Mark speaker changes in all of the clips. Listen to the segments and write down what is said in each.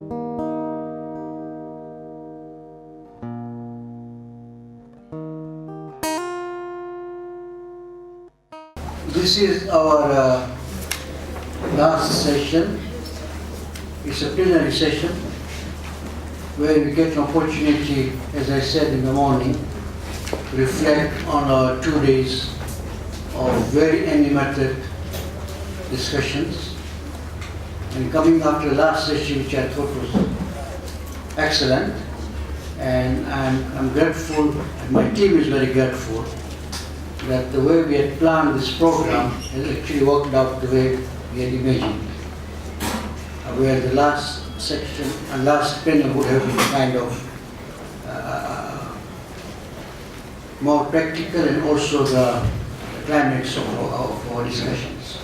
Speaker 1: This is our last session. It's a plenary session where we get an opportunity, as I said in the morning, to reflect on our 2 days of very animated discussions. And coming after the last session, which I thought was excellent, and I'm grateful, and my team is very grateful, that the way we had planned this program has actually worked out the way we had imagined. Where the last section and last panel would have been kind of more practical and also the climax of our discussions.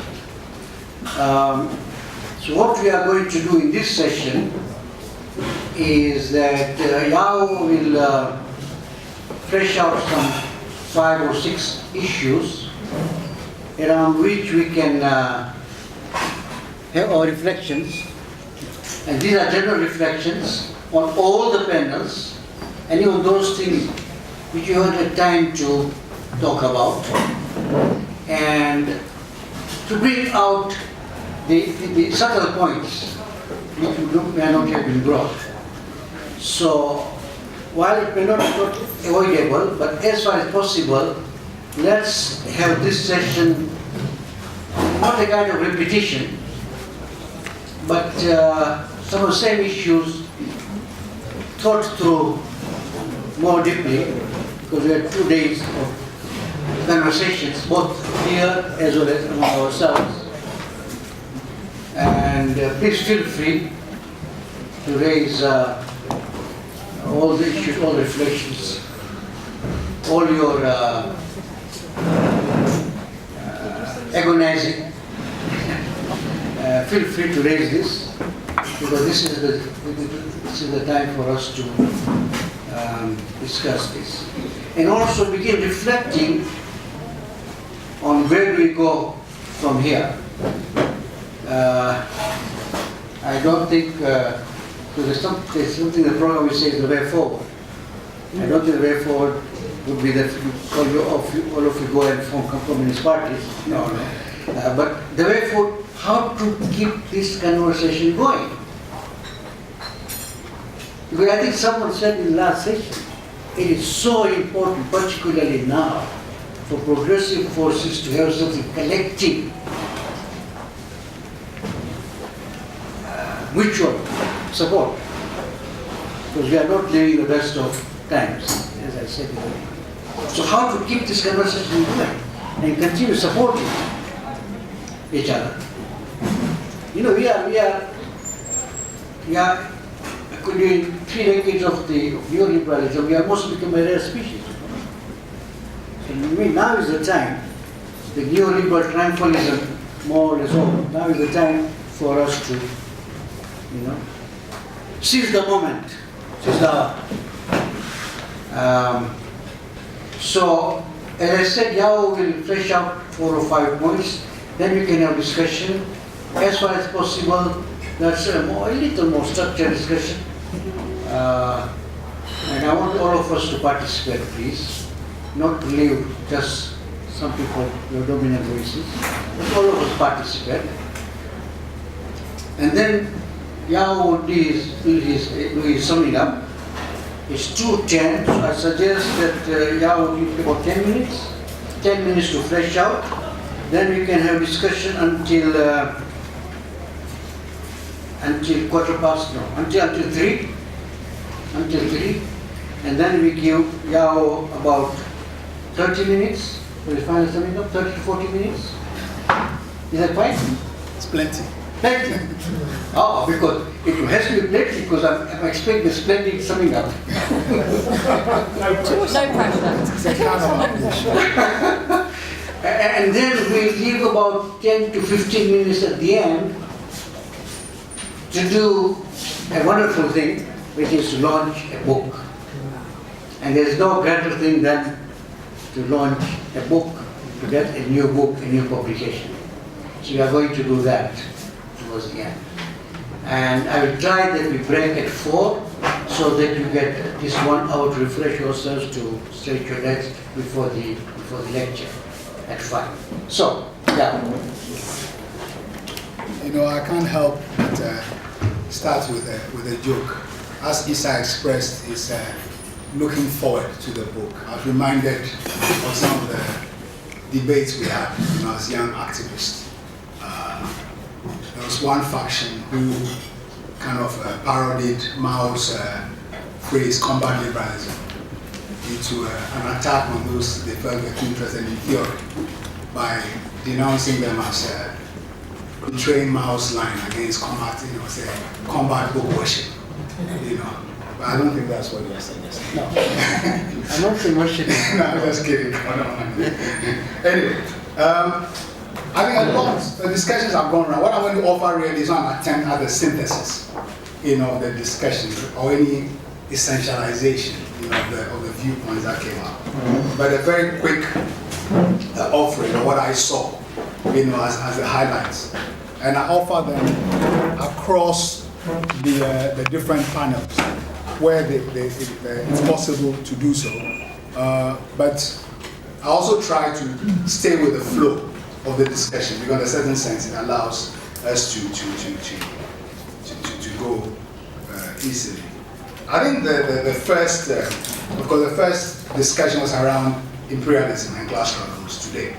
Speaker 1: So what we are going to do in this session is that Yao will flesh out some 5 or 6 issues around which we can have our reflections. And these are general reflections on all the panels, and even those things which you haven't had time to talk about, and to bring out the subtle points which may not have been brought. So, while it may not be avoidable, but as far as possible, let's have this session not a kind of repetition, but some of the same issues thought through more deeply, because we had 2 days of conversations, both here as well as among ourselves. And please feel free to raise all the issues, all the reflections, all your agonizing. Feel free to raise this, because this is the time for us to discuss this. And also begin reflecting on where do we go from here. I don't think, there's something in the program we say is the way forward. I don't think the way forward would be that all of you go and form communist parties. No. But the way forward, how to keep this conversation going. Because I think someone said in the last session, it is so important, particularly now, for progressive forces to have something collective, mutual support. Because we are not living the best of times, as I said before. So how to keep this conversation going and continue supporting each other. You know, we are during 3 decades of the neoliberalism, we are mostly become a rare species. And now is the time, the neoliberal triumphalism more or less over. Now is the time for us to, seize the moment, seize the hour. So, as I said, Yao will flesh out 4 or 5 points, then we can have discussion. As far as possible, that's a little more structured discussion. And I want all of us to participate, please. Not to leave just some people with dominant voices. But all of us participate. And then Yao will do his summing up. It's 2:10, so I suggest that Yao will give about 10 minutes. 10 minutes to flesh out. Then we can have discussion until 3, and then we give Yao about 30 minutes for his final summing up, 30 to 40 minutes. Is that fine?
Speaker 2: It's plenty.
Speaker 1: Plenty. Oh, because it has to be plenty, because I'm expecting a splendid summing up.
Speaker 3: No pressure.
Speaker 1: And then we'll leave about 10 to 15 minutes at the end to do a wonderful thing, which is to launch a book. And there's no greater thing than to launch a book, to get a new book, a new publication. So we are going to do that towards the end. And I will try that we break at 4 so that you get this 1 hour to refresh yourselves to stretch your legs before the lecture at 5. So, yeah.
Speaker 2: You know, I can't help but start with a joke. As Issa expressed, is looking forward to the book. I was reminded of some of the debates we had, you know, as young activists. There was one faction who kind of parodied Mao's phrase, combat liberalism, into an attack on those they felt were too interested in theory by denouncing them as betraying Mao's line against combat, you know, say, combat book worship, you know. But I don't think that's what you're saying.
Speaker 1: No, I'm not saying worship.
Speaker 2: No, I'm just kidding. Anyway, I think a lot of the discussions have gone around. What I'm going to offer really is not an attempt at the synthesis, you know, of the discussion or any essentialization, you know, of the viewpoints that came out. But a very quick offering of what I saw, you know, as the highlights. And I offer them across the different panels where it's possible to do so. But I also try to stay with the flow of the discussion, because in a certain sense it allows us to go easily. I think the first, of course, the first discussion was around imperialism and class struggles today.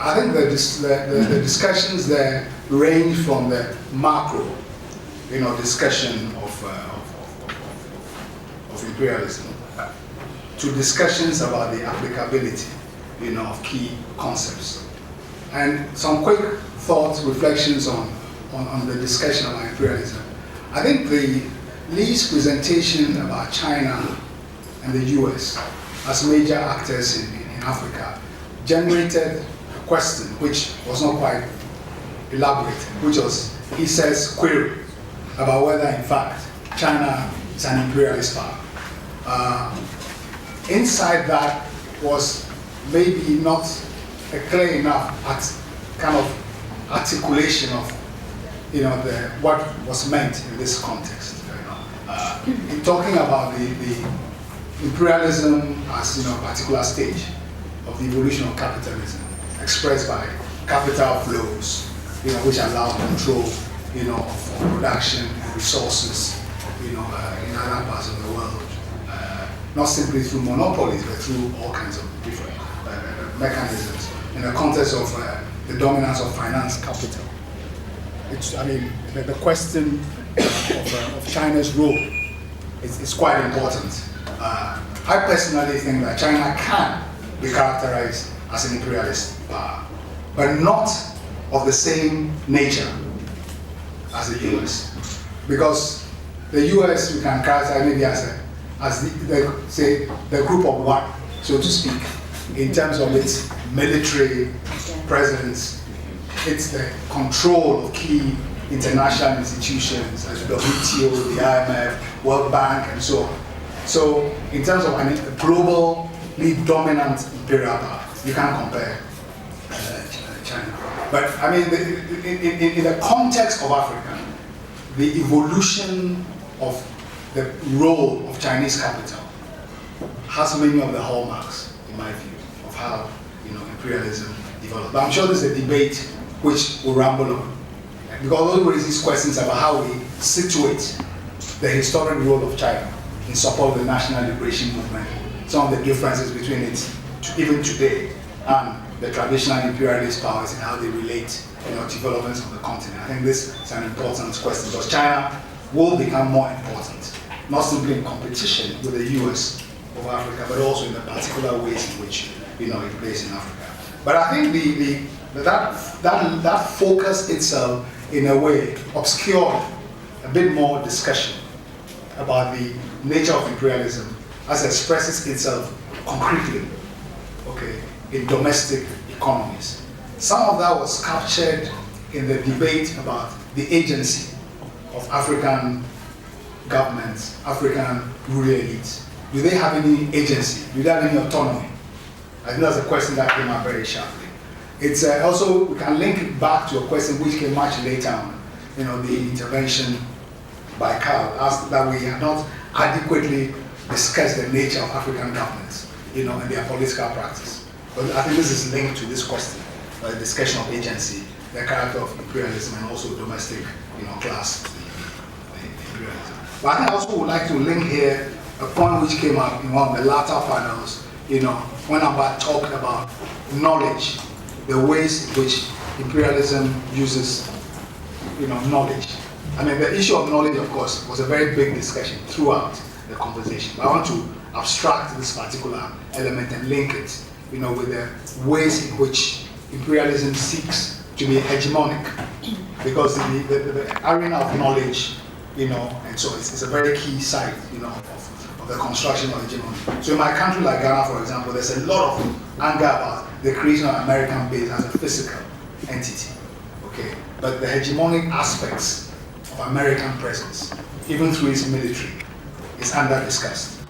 Speaker 2: I think the discussions there range from the macro, you know, discussion of imperialism to discussions about the applicability, you know, of key concepts. And some quick thoughts, reflections on the discussion about imperialism. I think the Lee's presentation about China and the US as major actors in Africa generated a question which was not quite elaborate, which was, he says, query about whether in fact China is an imperialist power. Inside that was maybe not a clear enough kind of articulation of, you know, what was meant in this context. In talking about the imperialism as, you know, a particular stage of the evolution of capitalism, expressed by capital flows, you know, which allow control, you know, of production and resources, you know, in other parts of the world, not simply through monopolies, but through all kinds of different mechanisms in the context of the dominance of finance capital. I mean, the question of China's role is quite important. I personally think that China can be characterized as an imperialist power, but not of the same nature as the US. Because the US, we can characterize maybe as the group of one, so to speak, in terms of its military presence. It's the control of key international institutions, as the WTO, the IMF, World Bank, and so on. So, in terms of a globally dominant imperial power, you can't compare China. But I mean, in the context of Africa, the evolution of the role of Chinese capital has many of the hallmarks, in my view, of how, you know, imperialism developed. But I'm sure there's a debate which will ramble on, because it raises questions about how we situate the historic role of China in support of the national liberation movement, some of the differences between it even today and the traditional imperialist powers and how they relate, you know, to developments on the continent. I think this is an important question, because China will become more important, not simply in competition with the US of Africa, but also in the particular ways in which, you know, it plays in Africa. But I think that focus itself, in a way, obscured a bit more discussion about the nature of imperialism as it expresses itself concretely, okay, in domestic economies. Some of that was captured in the debate about the agency of African governments, African rural elites. Do they have any agency? Do they have any autonomy? I think that's a question that came up very sharply. It's also, we can link it back to a question which came much later on, the intervention by Carl, as that we have not adequately discussed the nature of African governments, and their political practice. But I think this is linked to this question, the discussion of agency, the character of imperialism, and also domestic, class imperialism. But I think I also would like to link here a point which came up in one of the latter panels, when I talked about knowledge, the ways in which imperialism uses, knowledge. I mean, the issue of knowledge, of course, was a very big discussion throughout the conversation. But I want to abstract this particular element and link it, with the ways in which imperialism seeks to be hegemonic, because the arena of knowledge, and so it's a very key side, of the construction of hegemony. So in my country like Ghana, for example, there's a lot of anger about the creation of American base as a physical entity, okay? But the hegemonic aspects of American presence, even through its military, is under discussed.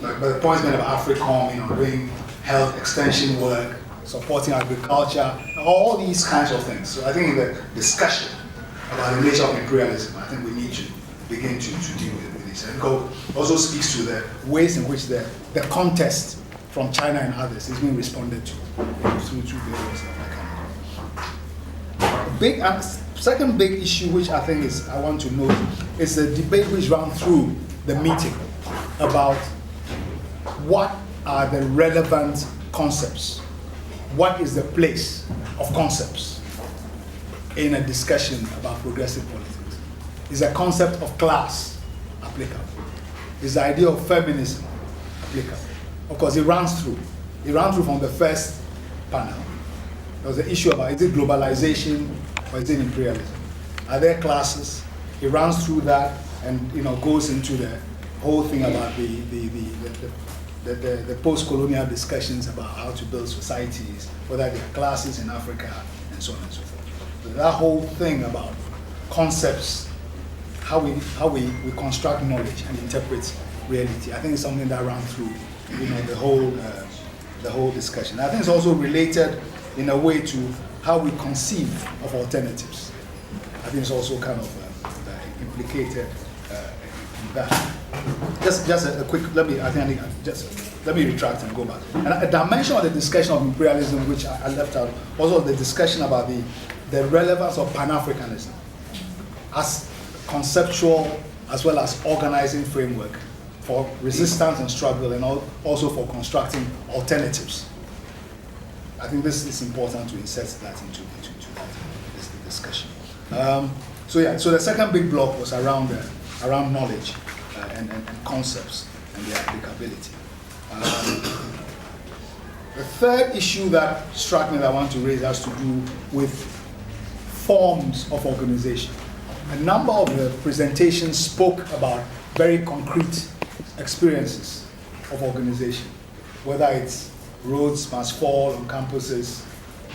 Speaker 2: But the points made about AFRICOM, doing health extension work, supporting agriculture, all these kinds of things. So I think in the discussion about the nature of imperialism, I think we need to begin to deal with this. And it also speaks to the ways in which the contest from China and others is being responded to through the areas of the economy. Second big issue, which I think I want to note, is the debate which ran through the meeting about what are the relevant concepts. What is the place of concepts in a discussion about progressive politics? Is the concept of class applicable? Is the idea of feminism applicable? Of course, it runs through. It ran through from the first panel. There was the issue about, is it globalization or is it imperialism? Are there classes? It runs through that and goes into the whole thing about the post-colonial discussions about how to build societies, whether there are classes in Africa, and so on and so forth. So that whole thing about concepts, how we construct knowledge and interpret reality, I think it's something that ran through the whole discussion. I think it's also related in a way to how we conceive of alternatives. I think it's also kind of implicated in that. Just a quick, let me retract and go back. And a dimension of the discussion of imperialism, which I left out, also the discussion about the relevance of Pan-Africanism as conceptual as well as organizing framework for resistance and struggle, and also for constructing alternatives. I think this is important to insert that into this discussion. So the second big block was around knowledge and concepts and their applicability. The third issue that struck me that I want to raise has to do with forms of organization. A number of the presentations spoke about very concrete experiences of organization, whether it's roads must fall on campuses,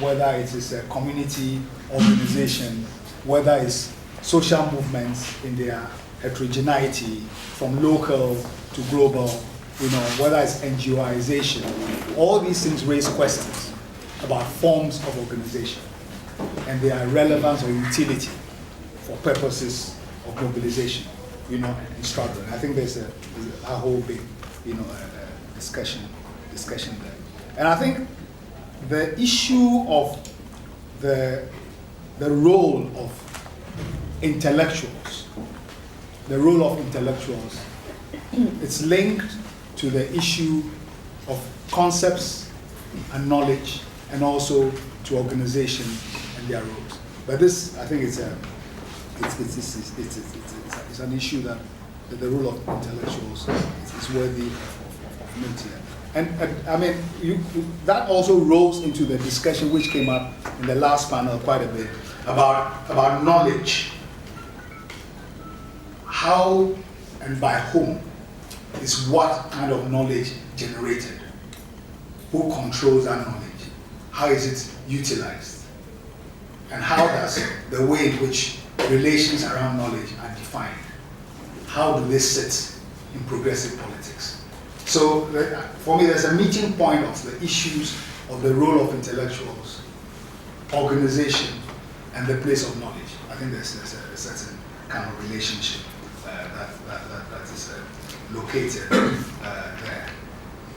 Speaker 2: whether it is a community organization, whether it's social movements in their heterogeneity from local to global, whether it's NGOization. All these things raise questions about forms of organization and their relevance or utility for purposes of mobilization, and struggle. And I think there's a whole big, discussion there. And I think the issue of the role of intellectuals, it's linked to the issue of concepts and knowledge, and also to organization and their roles. But this, I think, it's an issue that the role of intellectuals is worthy of noting. And I mean, that also rolls into the discussion which came up in the last panel quite a bit about knowledge. How and by whom is what kind of knowledge generated? Who controls that knowledge? How is it utilized? And how does the way in which relations around knowledge are defined, how do they sit in progressive politics? So for me, there's a meeting point of the issues of the role of intellectuals, organization, and the place of knowledge. I think there's a certain kind of relationship that is located there.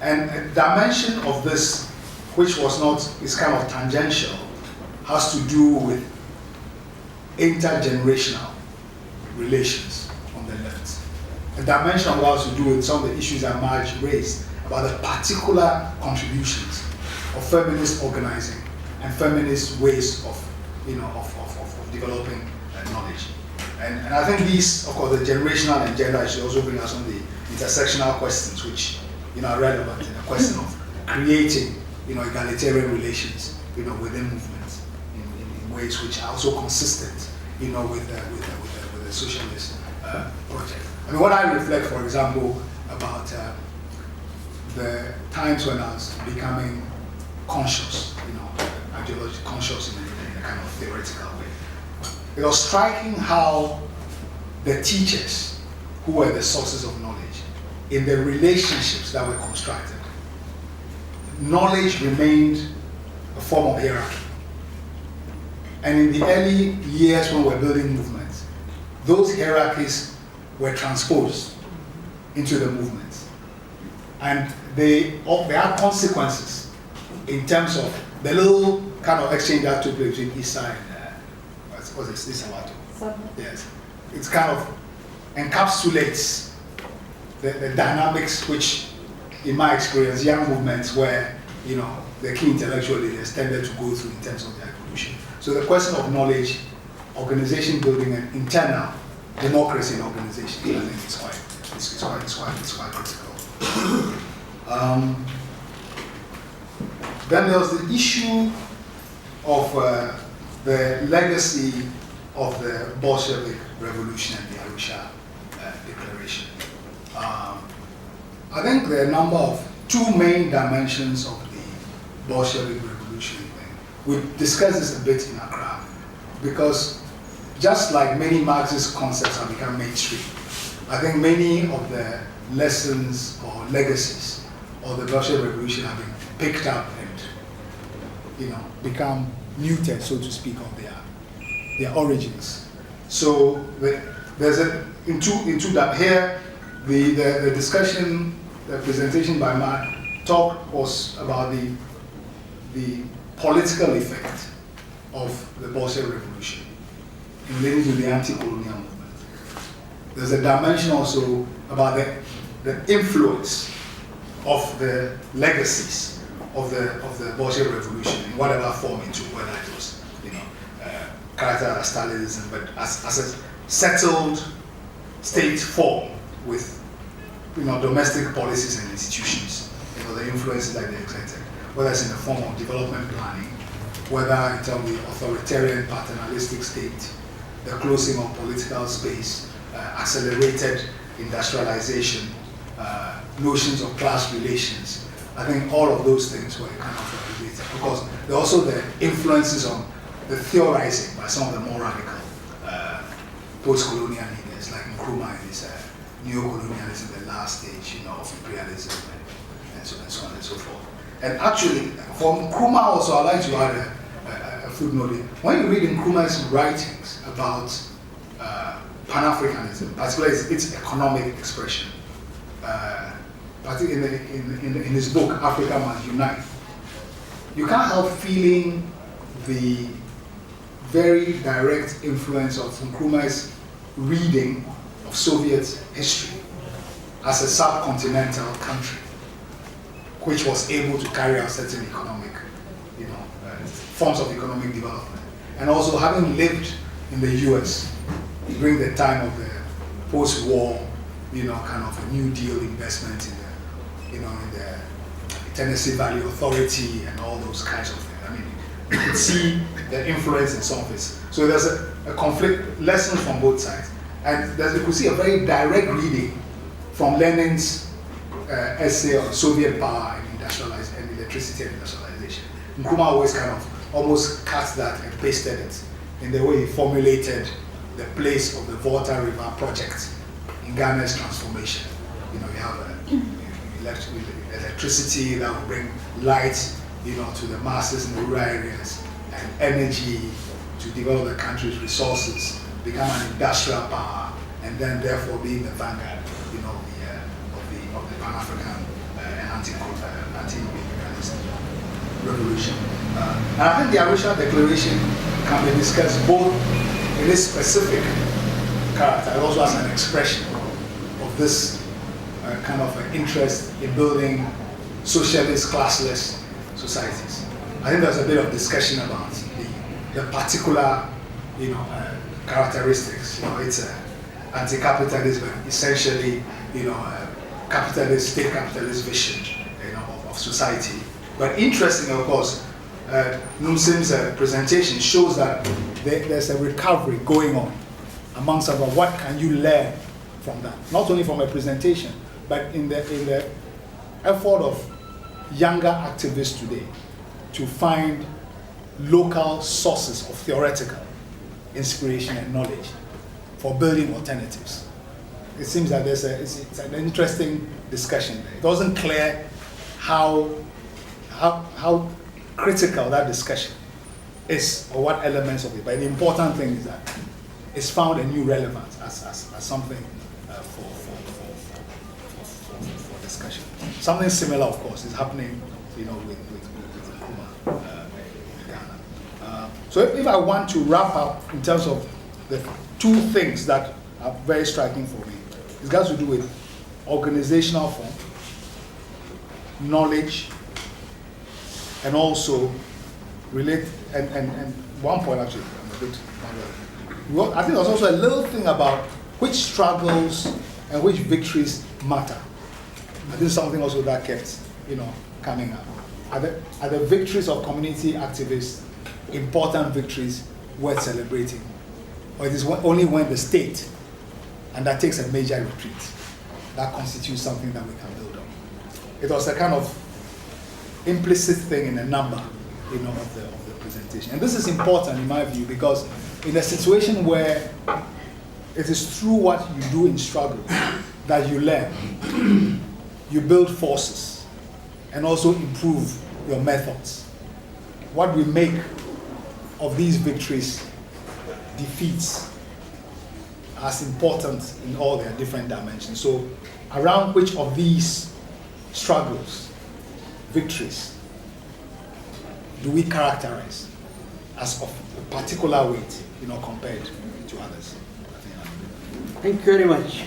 Speaker 2: And a dimension of this, which is kind of tangential, has to do with intergenerational relations on the left. A dimension of what has to do with some of the issues that Marge raised about the particular contributions of feminist organizing and feminist ways of developing knowledge. And I think these, of course, the generational and gender issues also bring us on the intersectional questions, which are relevant in the question of creating egalitarian relations within movements in ways which are also consistent with the socialist project. I mean, when I reflect, for example, about the times when I was becoming conscious, ideology conscious in a kind of theoretical way, it was striking how the teachers who were the sources of knowledge, in the relationships that were constructed, knowledge remained a form of hierarchy. And in the early years when we were building movements, those hierarchies were transposed into the movements. And they had consequences in terms of the little kind of exchange that took place between Issa and Issa. Yes. It kind of encapsulates the dynamics which, in my experience, young movements where the key intellectual leaders tended to go through in terms of their evolution. So the question of knowledge, organization building, and internal democracy in organizations, I think it's quite critical. Then there was the issue of the legacy of the Bolshevik Revolution and the Arusha Declaration. I think there are a number of two main dimensions of the Bolshevik Revolution thing. We discussed this a bit in Accra, because just like many Marxist concepts have become mainstream, I think many of the lessons or legacies of the Bolshevik Revolution have been picked up and become muted, so to speak, of their origins. So there's into that here. The discussion, the presentation by Mark was about the political effect of the Bolshevik Revolution in leading to the anti-colonial movement. There's a dimension also about the influence of the legacies of the Bolshevik Revolution in whatever form it took, whether it was character as Stalinism, but as a settled state form with domestic policies and institutions, the influences that they exerted, whether it's in the form of development planning, whether in terms of the authoritarian paternalistic state, the closing of political space, accelerated industrialization, notions of class relations. I think all of those things were kind of related, because there are also the influences on the theorizing by some of the more radical post-colonial leaders, like Nkrumah in his neo-colonialism, the last stage of imperialism, and so on and so forth. And actually, from Nkrumah also, I'd like to add a footnote. When you read Nkrumah's writings about Pan-Africanism, particularly its economic expression, particularly in his book, Africa Must Unite, you can't help feeling the very direct influence of Nkrumah's reading of Soviet history as a subcontinental country, which was able to carry out certain economic, forms of economic development. And also having lived in the US during the time of the post-war, kind of a New Deal investment in the Tennessee Valley Authority and all those kinds of things. I mean, you could see the influence in some of it. So there's a conflict, lessons from both sides. And you could see a very direct reading from Lenin's essay on Soviet power and electricity and industrialization. Nkrumah always kind of almost cut that and pasted it in the way he formulated the place of the Volta River project in Ghana's transformation. You have electricity that will bring light, to the masses in the rural areas, and energy, to develop the country's resources, become an industrial power, and then therefore being the vanguard, of the Pan-African and anti-imperialist revolution. And I think the Arusha Declaration can be discussed both in its specific character and also as an expression of this kind of interest in building socialist, classless societies. I think there's a bit of discussion about the particular, characteristics. It's anti-capitalist, but essentially, capitalist, state capitalist vision, of society. But interesting, of course, Numsim's presentation shows that there's a recovery going on amongst about what can you learn from that, not only from a presentation, but in the effort of younger activists today to find local sources of theoretical inspiration and knowledge for building alternatives. It seems that it's an interesting discussion there. It wasn't clear how critical that discussion is, or what elements of it. But the important thing is that it's found a new relevance as something for discussion. Something similar, of course, is happening, with Nkrumah in Ghana. So if I want to wrap up in terms of the two things that are very striking for me, it has to do with organizational form, knowledge, and also relate, and one point actually, I think there's also a little thing about which struggles and which victories matter. I think something also that kept, coming up. Are the victories of community activists important victories worth celebrating? Or it is only when the state undertakes a major retreat that constitutes something that we can build on? It was a kind of implicit thing in the number, of the presentation. And this is important in my view, because in a situation where it is through what you do in struggle that you learn, you build forces, and also improve your methods. What we make of these victories, defeats, as important in all their different dimensions. So around which of these struggles, victories, do we characterize as of a particular weight, compared to others?
Speaker 1: Thank you very much.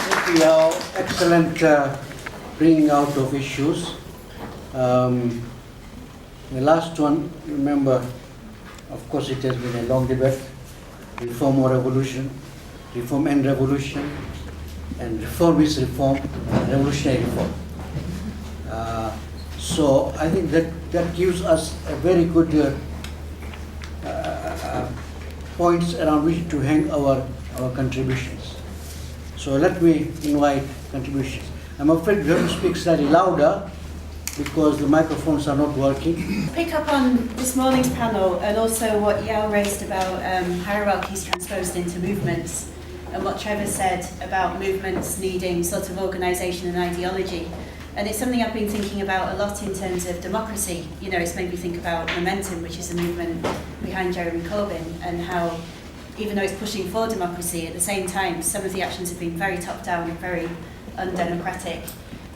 Speaker 1: Thank you, Yao. Excellent bringing out of issues. The last one, remember, of course it has been a long debate, reform or revolution, reform and revolution, and reform is reform, revolutionary reform. So I think that gives us a very good points around which to hang our contributions. So let me invite contributions. I'm afraid we have to speak slightly louder because the microphones are not working.
Speaker 4: Pick up on this morning's panel and also what Yao raised about hierarchies transposed into movements, and what Trevor said about movements needing sort of organisation and ideology. And it's something I've been thinking about a lot in terms of democracy. It's made me think about Momentum, which is a movement behind Jeremy Corbyn, and how, even though it's pushing for democracy, at the same time, some of the actions have been very top-down and very undemocratic.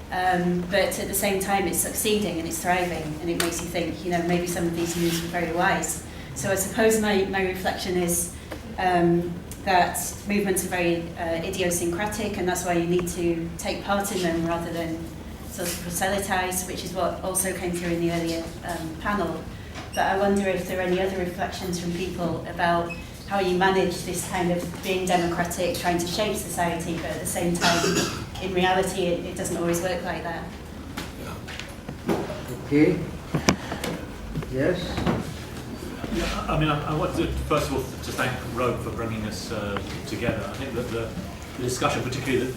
Speaker 4: But at the same time, it's succeeding and it's thriving, and it makes you think, maybe some of these moves were very wise. So I suppose my reflection is that movements are very idiosyncratic, and that's why you need to take part in them rather than sort of proselytise, which is what also came through in the earlier panel. But I wonder if there are any other reflections from people about how you manage this kind of being democratic, trying to shape society, but at the same time, in reality, it doesn't always work like that.
Speaker 1: Okay. Yes?
Speaker 5: Yeah, I want to, first of all, to thank ROAPE for bringing us together. I think that the discussion, particularly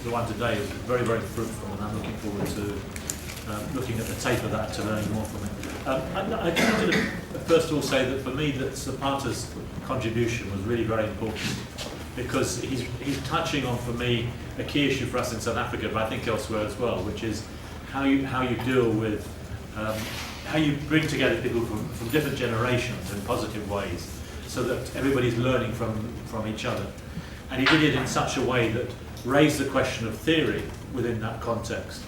Speaker 5: the one today, is very, very fruitful, and I'm looking forward to looking at the tape of that to learning more from it. I just wanted to first of all say that for me, that Zapata's contribution was really very important, because he's touching on, for me, a key issue for us in South Africa, but I think elsewhere as well, which is how you deal with how you bring together people from different generations in positive ways, so that everybody's learning from each other. And he did it in such a way that raised the question of theory within that context.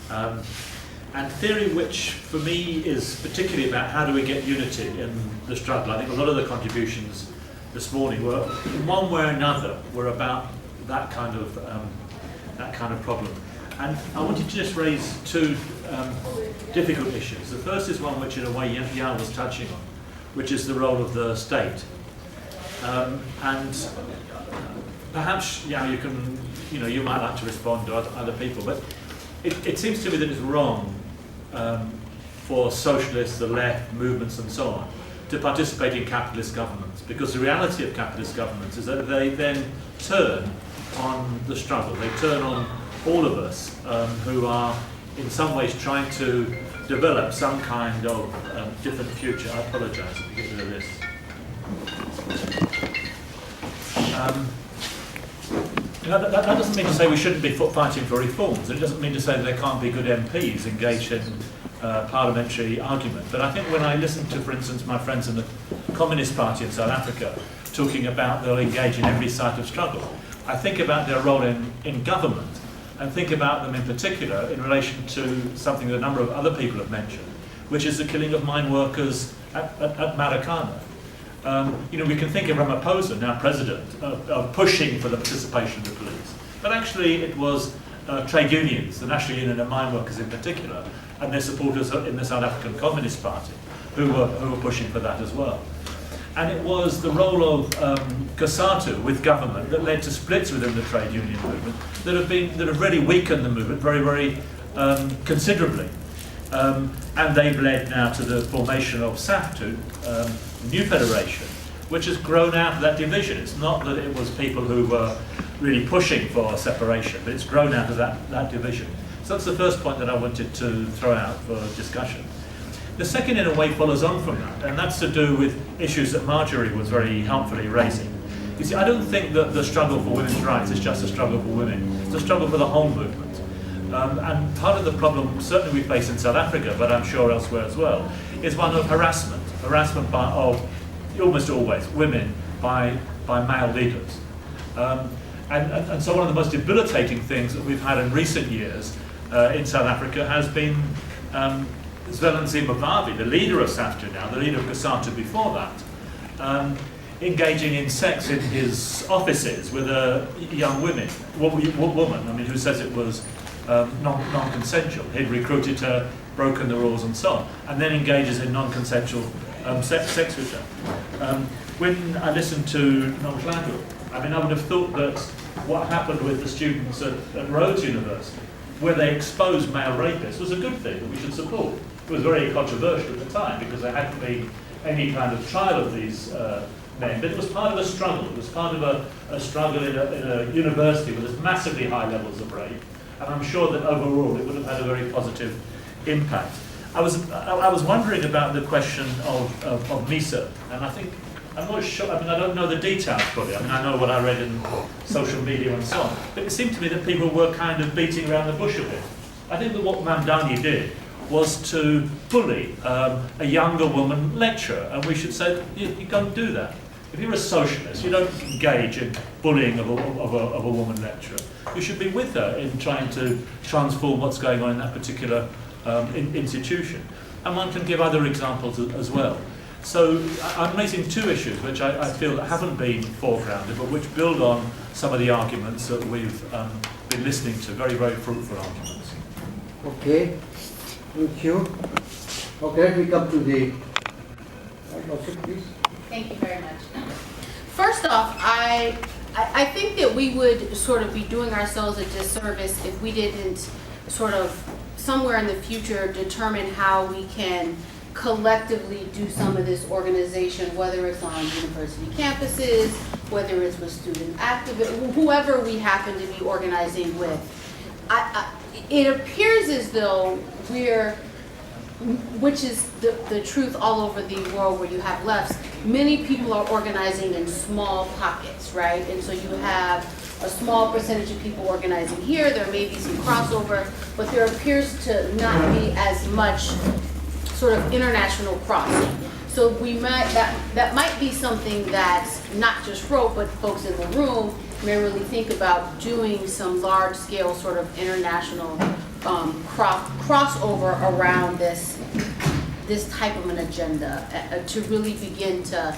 Speaker 5: And theory which, for me, is particularly about how do we get unity in the struggle. I think a lot of the contributions this morning were, in one way or another, were about that kind of problem. And I wanted to just raise two difficult issues. The first is one which, in a way, Yao was touching on, which is the role of the state. And perhaps, Yao, you might like to respond to other people, but it seems to me that it's wrong for socialists, the left, movements and so on, to participate in capitalist governments, because the reality of capitalist governments is that they then turn on the struggle. They turn on all of us who are in some ways trying to develop some kind of different future. I apologise if you get rid of this. That doesn't mean to say we shouldn't be fighting for reforms. It doesn't mean to say that there can't be good MPs engaged in parliamentary argument. But I think when I listen to, for instance, my friends in the Communist Party in South Africa talking about they'll engage in every site of struggle, I think about their role in government, and think about them in particular in relation to something that a number of other people have mentioned, which is the killing of mine workers at Maracana. We can think of Ramaphosa, now president, of pushing for the participation of the police. But actually it was trade unions, the National Union of Mine Workers in particular, and their supporters in the South African Communist Party, who were pushing for that as well. And it was the role of COSATU with government that led to splits within the trade union movement that have really weakened the movement very, very considerably. And they've led now to the formation of SAFTU, new federation, which has grown out of that division. It's not that it was people who were really pushing for separation, but it's grown out of that division. So that's the first point that I wanted to throw out for discussion. The second, in a way, follows on from that, and that's to do with issues that Marjorie was very helpfully raising. You see, I don't think that the struggle for women's rights is just a struggle for women. It's a struggle for the whole movement. And part of the problem, certainly we face in South Africa, but I'm sure elsewhere as well, is one of harassment of almost always women by male leaders. And so one of the most debilitating things that we've had in recent years in South Africa has been Zwelan Zimbabwe, the leader of SAFTU now, the leader of COSATU before that, engaging in sex in his offices with a young woman, who says it was non-consensual. He'd recruited her, broken the rules and so on, and then engages in non-consensual sex with her. When I listened to Nomhlando, I would have thought that what happened with the students at Rhodes University, where they exposed male rapists, was a good thing that we should support. It was very controversial at the time because there hadn't been any kind of trial of these men, but it was part of a struggle. It was part of a struggle in a university with massively high levels of rape, and I'm sure that overall it would have had a very positive impact. I was wondering about the question of MISA, and I'm not sure, I don't know the details fully. I know what I read in social media and so on, but it seemed to me that people were kind of beating around the bush a bit. I think that what Mamdani did was to bully a younger woman lecturer, and we should say, you can't do that. If you're a socialist, you don't engage in bullying of a woman lecturer. You should be with her in trying to transform what's going on in that particular institution. And one can give other examples as well. So I'm raising two issues which I feel that haven't been foregrounded, but which build on some of the arguments that we've been listening to, very, very fruitful arguments.
Speaker 1: Okay, thank you. Okay, let me come to the... please.
Speaker 6: Thank you very much. First off, I think that we would sort of be doing ourselves a disservice if we didn't sort of somewhere in the future determine how we can collectively do some of this organization, whether it's on university campuses, whether it's with student activists, whoever we happen to be organizing with. It appears as though which is the truth all over the world where you have lefts, many people are organizing in small pockets, right? And so you have a small percentage of people organizing here, there may be some crossover, but there appears to not be as much sort of international crossing. So that might be something that's not just ROAPE, but folks in the room may really think about doing some large scale sort of international crossover around this type of an agenda to really begin to,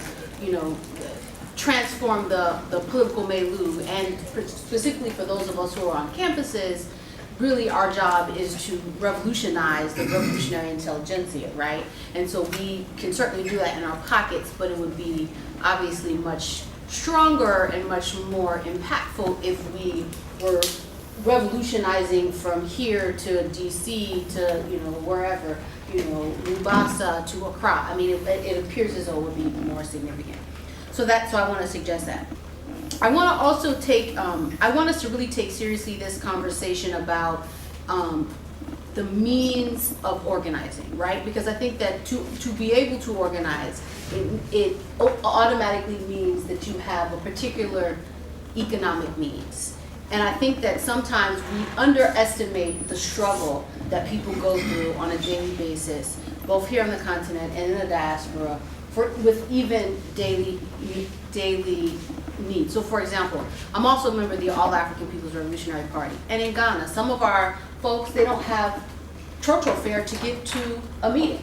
Speaker 6: transform the political milieu, and specifically for those of us who are on campuses, really our job is to revolutionize the revolutionary intelligentsia, right? And so we can certainly do that in our pockets, but it would be obviously much stronger and much more impactful if we were revolutionizing from here to DC to, wherever, Mombasa to Accra. I mean, it appears as though it would be more significant. So I want to suggest that. I want to also I want us to really take seriously this conversation about the means of organizing, right? Because I think that to be able to organize, it automatically means that you have a particular economic means. And I think that sometimes we underestimate the struggle that people go through on a daily basis, both here on the continent and in the diaspora, with even daily needs. So for example, I'm also a member of the All African People's Revolutionary Party. And in Ghana, some of our folks, they don't have trotro fare to get to a meeting,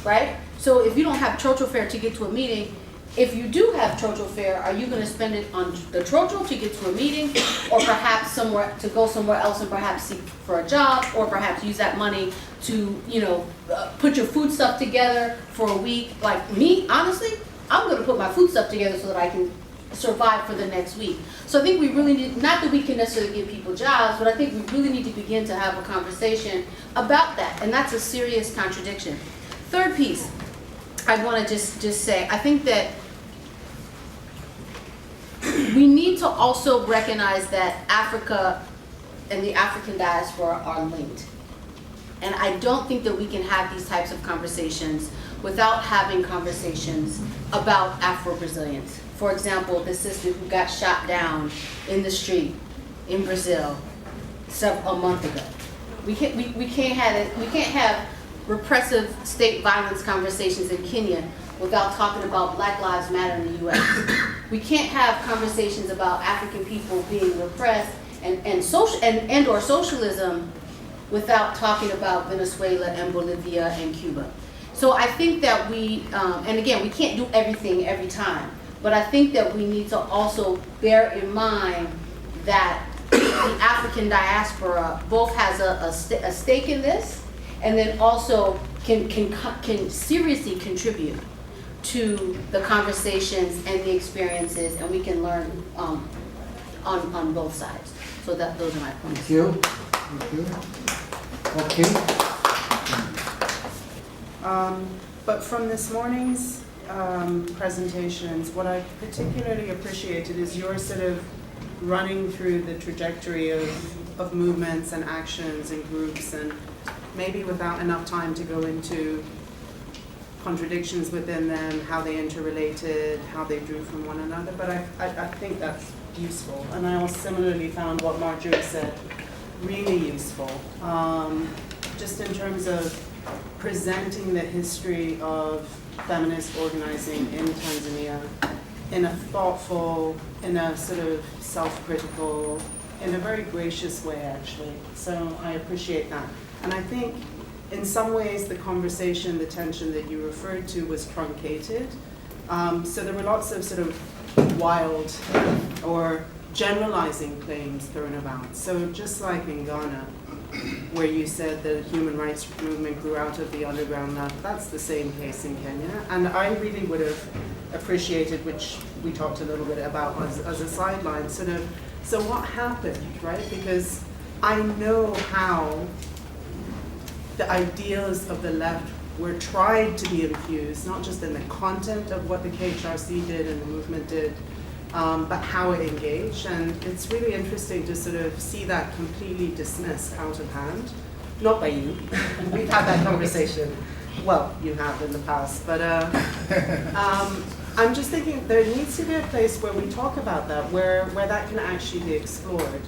Speaker 6: right? So if you don't have trotro fare to get to a meeting, if you do have trotro fare, are you going to spend it on the trotro to get to a meeting, or perhaps to go somewhere else and perhaps seek for a job, or perhaps use that money to, put your food stuff together for a week? Like me, honestly, I'm going to put my food stuff together so that I can survive for the next week. So I think we really need, not that we can necessarily give people jobs, but I think we really need to begin to have a conversation about that, and that's a serious contradiction. Third piece, I want to just say, I think that we need to also recognize that Africa and the African diaspora are linked. And I don't think that we can have these types of conversations without having conversations about Afro-Brazilians. For example, the sister who got shot down in the street in Brazil a month ago. We can't have repressive state violence conversations in Kenya without talking about Black Lives Matter in the US. We can't have conversations about African people being repressed and or socialism without talking about Venezuela and Bolivia and Cuba. So I think that and again, we can't do everything every time, but I think that we need to also bear in mind that the African diaspora both has a stake in this, and then also can seriously contribute to the conversations and the experiences, and we can learn on both sides. So those are my points.
Speaker 1: Thank you. Thank you. Okay.
Speaker 7: But from this morning's presentations, what I particularly appreciated is your sort of running through the trajectory of movements and actions and groups, and maybe without enough time to go into contradictions within them, how they interrelated, how they drew from one another, but I think that's useful. And I also similarly found what Marjorie said really useful, just in terms of presenting the history of feminist organizing in Tanzania in a thoughtful, in a sort of self-critical, in a very gracious way, actually. So I appreciate that. And I think in some ways the conversation, the tension that you referred to was truncated. So there were lots of sort of wild or generalizing claims thrown about. So just like in Ghana, where you said the human rights movement grew out of the underground, that's the same case in Kenya. And I really would have appreciated, which we talked a little bit about as a sideline, sort of, so what happened, right? Because I know how the ideas of the left were tried to be infused, not just in the content of what the KHRC did and the movement did, but how it engaged. And it's really interesting to sort of see that completely dismissed out of hand. Not by you. We've had that conversation. Well, you have in the past. But I'm just thinking there needs to be a place where we talk about that, where that can actually be explored.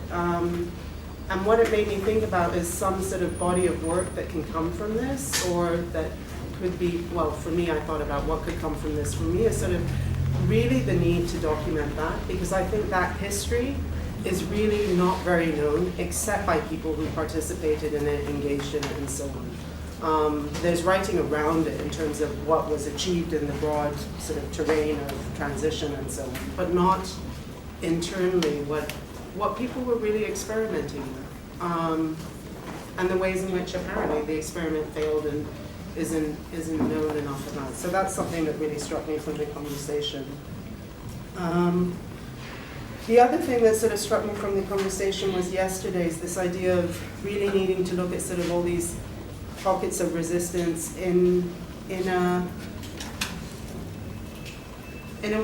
Speaker 7: And what it made me think about is some sort of body of work that can come from this, or that could be, well, for me, I thought about what could come from this. For me, is sort of really the need to document that, because I think that history is really not very known, except by people who participated in it, engaged in it, and so on. There's writing around it in terms of what was achieved in the broad sort of terrain of transition and so on, but not internally what people were really experimenting with, and the ways in which apparently the experiment failed and isn't known enough about. So that's something that really struck me from the conversation. The other thing that sort of struck me from the conversation was yesterday's, this idea of really needing to look at sort of all these pockets of resistance in a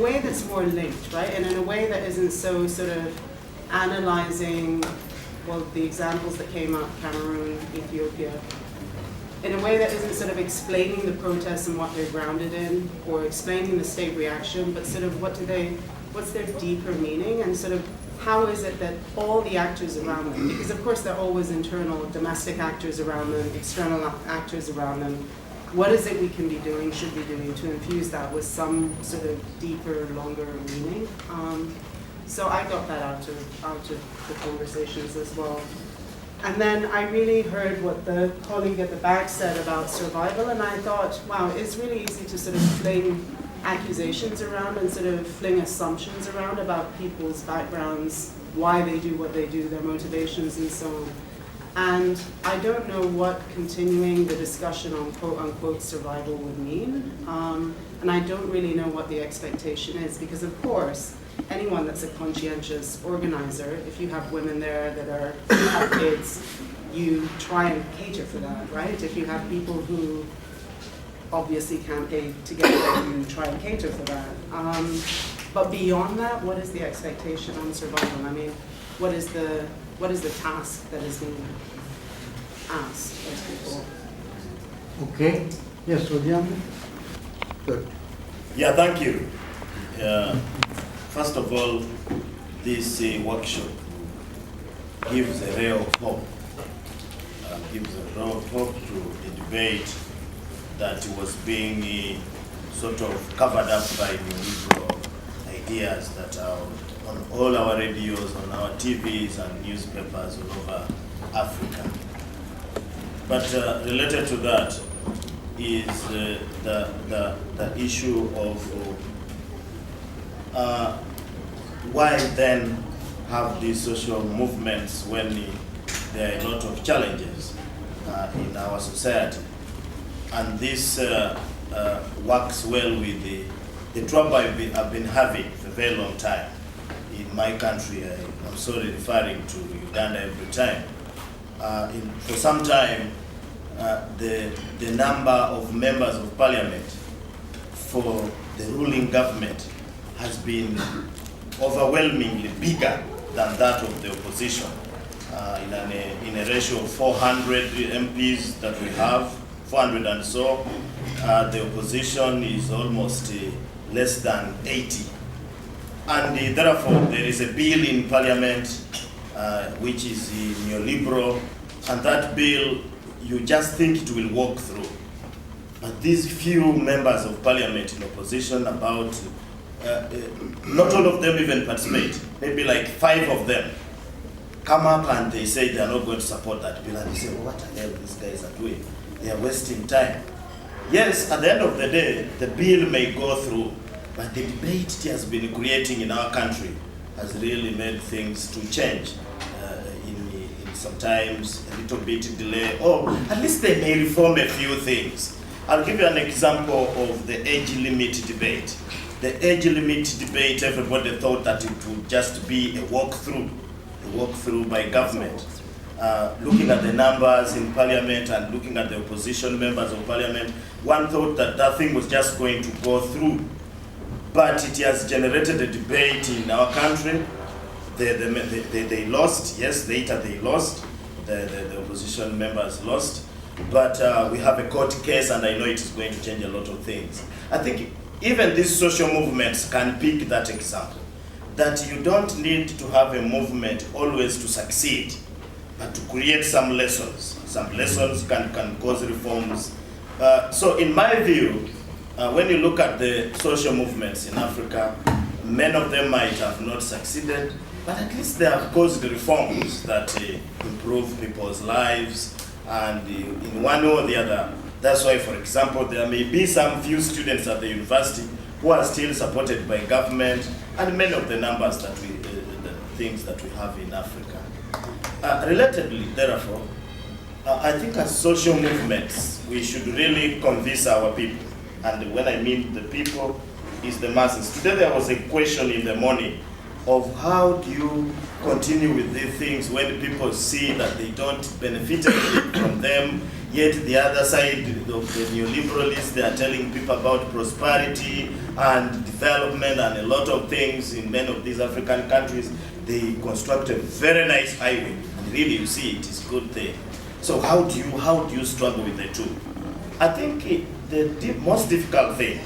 Speaker 7: way that's more linked, right? And in a way that isn't so sort of analyzing, well, the examples that came up, Cameroon, Ethiopia, in a way that isn't sort of explaining the protests and what they're grounded in, or explaining the state reaction, but sort of what's their deeper meaning, and sort of how is it that all the actors around them, because of course they're always internal, domestic actors around them, external actors around them, what is it we can be doing, should be doing to infuse that with some sort of deeper, longer meaning? So I got that out of the conversations as well. And then I really heard what the colleague at the back said about survival, and I thought, wow, it's really easy to sort of fling accusations around and sort of fling assumptions around about people's backgrounds, why they do what they do, their motivations and so on. And I don't know what continuing the discussion on quote-unquote survival would mean. And I don't really know what the expectation is, because of course, anyone that's a conscientious organizer, if you have women there that have kids, you try and cater for that, right? If you have people who obviously can't pay together, you try and cater for that. But beyond that, what is the expectation on survival? I mean, what is the task that is being asked of people?
Speaker 1: Okay. Yes, William. Good.
Speaker 8: Yeah, thank you. First of all, this workshop gives a ray of hope. Gives a ray of hope to the debate that was being sort of covered up by neoliberal ideas that are on all our radios, on our TVs and newspapers all over Africa. But related to that is the issue of why then have these social movements when there are a lot of challenges in our society. And this works well with the trouble I've been having for a very long time. In my country, I'm sorry referring to Uganda every time. For some time, the number of members of parliament for the ruling government has been overwhelmingly bigger than that of the opposition. In a ratio of 400 MPs that we have, 400 and so, the opposition is almost less than 80. And therefore, there is a bill in parliament which is neoliberal, and that bill, you just think it will walk through. But these few members of parliament in opposition, about, not all of them even participate, maybe like 5 of them, come up and they say they are not going to support that bill, and you say, well, what the hell these guys are doing? They are wasting time. Yes, at the end of the day, the bill may go through, but the debate it has been creating in our country has really made things to change. In sometimes a little bit delay, or at least they may reform a few things. I'll give you an example of the age limit debate. The age limit debate, everybody thought that it would just be a walkthrough by government. Looking at the numbers in parliament and looking at the opposition members of parliament, one thought that that thing was just going to go through. But it has generated a debate in our country. They lost, yes, later they lost. The opposition members lost. But we have a court case, and I know it is going to change a lot of things. I think even these social movements can pick that example, that you don't need to have a movement always to succeed, but to create some lessons. Some lessons can cause reforms So in my view, when you look at the social movements in Africa, many of them might have not succeeded, but at least they have caused reforms that improve people's lives, and in one way or the other. That's why, for example, there may be some few students at the university who are still supported by government, and many of the numbers that the things that we have in Africa. Relatedly, therefore, I think as social movements, we should really convince our people. And when I mean the people, is the masses. Today there was a question in the morning of how do you continue with these things when people see that they don't benefit from them, yet the other side of the neoliberalists, they are telling people about prosperity and development and a lot of things in many of these African countries. They construct a very nice highway, and really you see it is a good thing. So how do you struggle with the two? I think the most difficult thing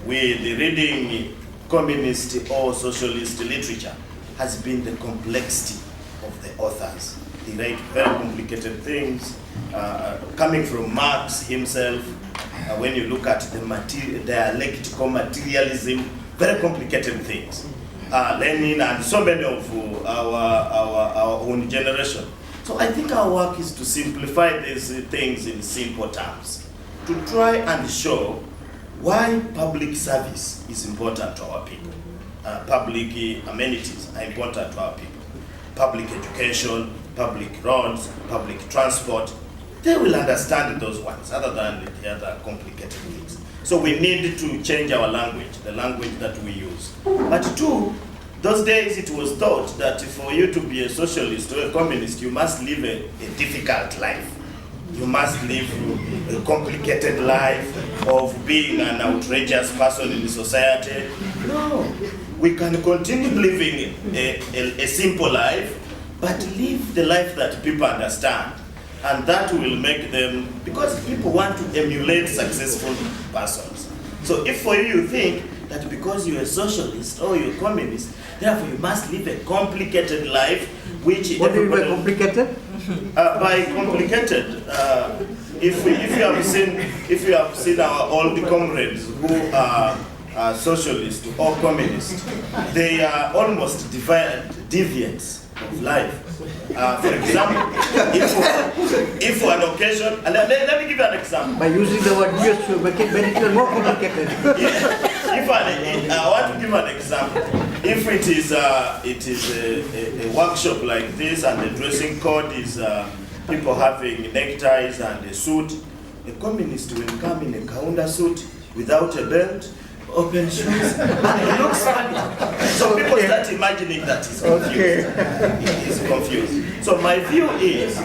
Speaker 8: with reading communist or socialist literature has been the complexity of the authors. They write very complicated things, coming from Marx himself. When you look at the dialectical materialism, very complicated things. Lenin and so many of our own generation. So I think our work is to simplify these things in simple terms, to try and show why public service is important to our people. Public amenities are important to our people. Public education, public roads, public transport, they will understand those ones other than the other complicated things. So we need to change our language, the language that we use. But two, those days it was thought that for you to be a socialist or a communist, you must live a difficult life. You must live a complicated life of being an outrageous person in the society. No, we can continue living a simple life, but live the life that people understand. And that will make them, because people want to emulate successful persons. So if for you think that because you're a socialist or you're a communist, therefore you must live a complicated life, which...
Speaker 1: What do you mean by complicated?
Speaker 8: By complicated, if you have seen our old comrades who are socialists or communists, they are almost deviants of life. For example, if for an occasion, and let me give you an example.
Speaker 1: By using the word just to make it more complicated.
Speaker 8: I want to give an example. If it is a workshop like this and the dressing code is people having neckties and a suit, a communist will come in a Kaunda suit without a belt, open shoes, and it looks funny. So people start imagining that he's confused. He's confused. So my view is,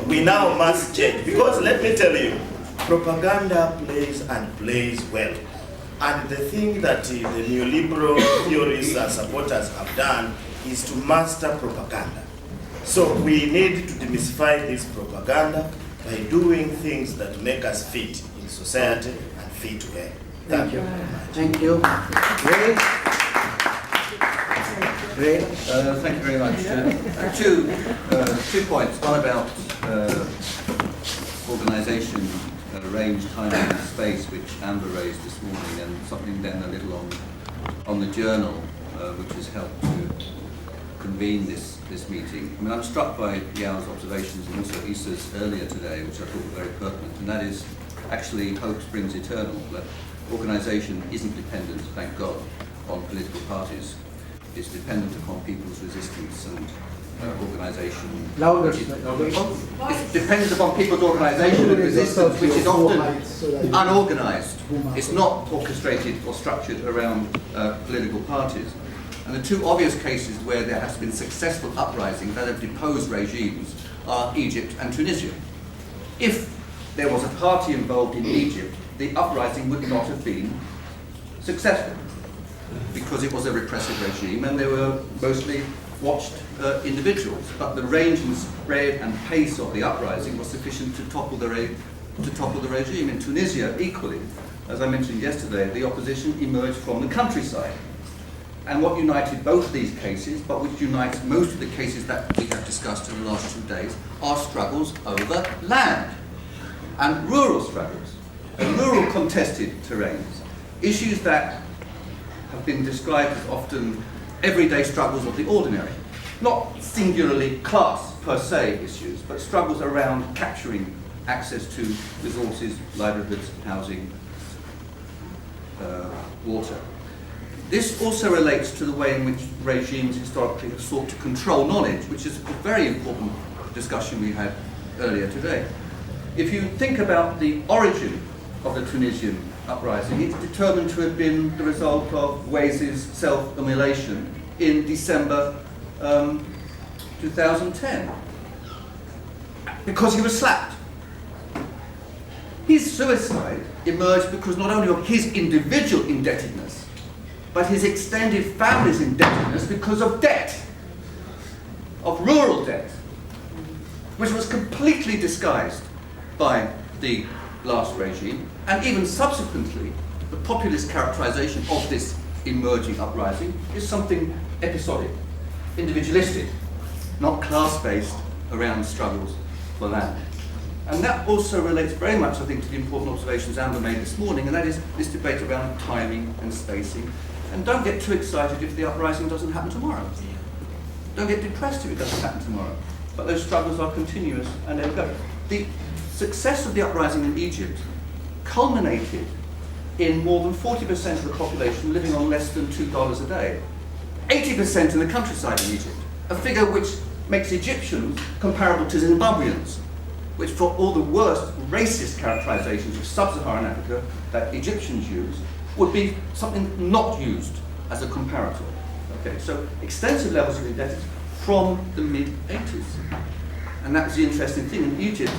Speaker 8: we now must change. Because let me tell you, propaganda plays well. And the thing that the neoliberal theorists and supporters have done is to master propaganda. So we need to demystify this propaganda by doing things that make us fit in society and fit well.
Speaker 1: Thank you. Thank you. Great. Great.
Speaker 9: Thank you very much. Two points. One about organisation, range, time and space, which Amber raised this morning, and something then a little on the journal, which has helped to convene this meeting. I mean, I'm struck by Yao's observations and also Issa's earlier today, which I thought were very pertinent, and that is actually hope springs eternal. That organisation isn't dependent, thank God, on political parties. It's dependent upon people's resistance and organisation.
Speaker 1: Louder.
Speaker 9: It's dependent upon people's organisation and resistance, which is often unorganised. It's not orchestrated or structured around political parties. And the two obvious cases where there has been successful uprisings that have deposed regimes are Egypt and Tunisia. If there was a party involved in Egypt, the uprising would not have been successful because it was a repressive regime and they were mostly watched individuals. But the range and spread and pace of the uprising was sufficient to topple the regime. In Tunisia, equally, as I mentioned yesterday, the opposition emerged from the countryside. And what united both these cases, but which unites most of the cases that we have discussed in the last 2 days, are struggles over land. and rural struggles, and rural contested terrains, issues that have been described as often everyday struggles of the ordinary, not singularly class per se issues, but struggles around capturing access to resources, livelihoods, housing, water. This also relates to the way in which regimes historically have sought to control knowledge, which is a very important discussion we had earlier today. If you think about the origin of the Tunisian uprising, it's determined to have been the result of Waze's self-immolation in December 2010, because he was slapped. His suicide emerged because not only of his individual indebtedness, but his extended family's indebtedness because of debt, of rural debt, which was completely disguised by the last regime, and even subsequently, the populist characterization of this emerging uprising is something episodic, individualistic, not class-based around struggles for land. And that also relates very much, I think, to the important observations Amber made this morning, and that is this debate around timing and spacing. And don't get too excited if the uprising doesn't happen tomorrow. Don't get depressed if it doesn't happen tomorrow. But those struggles are continuous, and they'll go. The success of the uprising in Egypt culminated in more than 40% of the population living on less than $2 a day. 80% in the countryside in Egypt, a figure which makes Egyptians comparable to Zimbabweans, which for all the worst racist characterizations of sub-Saharan Africa that Egyptians use, would be something not used as a comparator. Okay, so extensive levels of indebtedness from the mid-80s. And that's the interesting thing. In Egypt,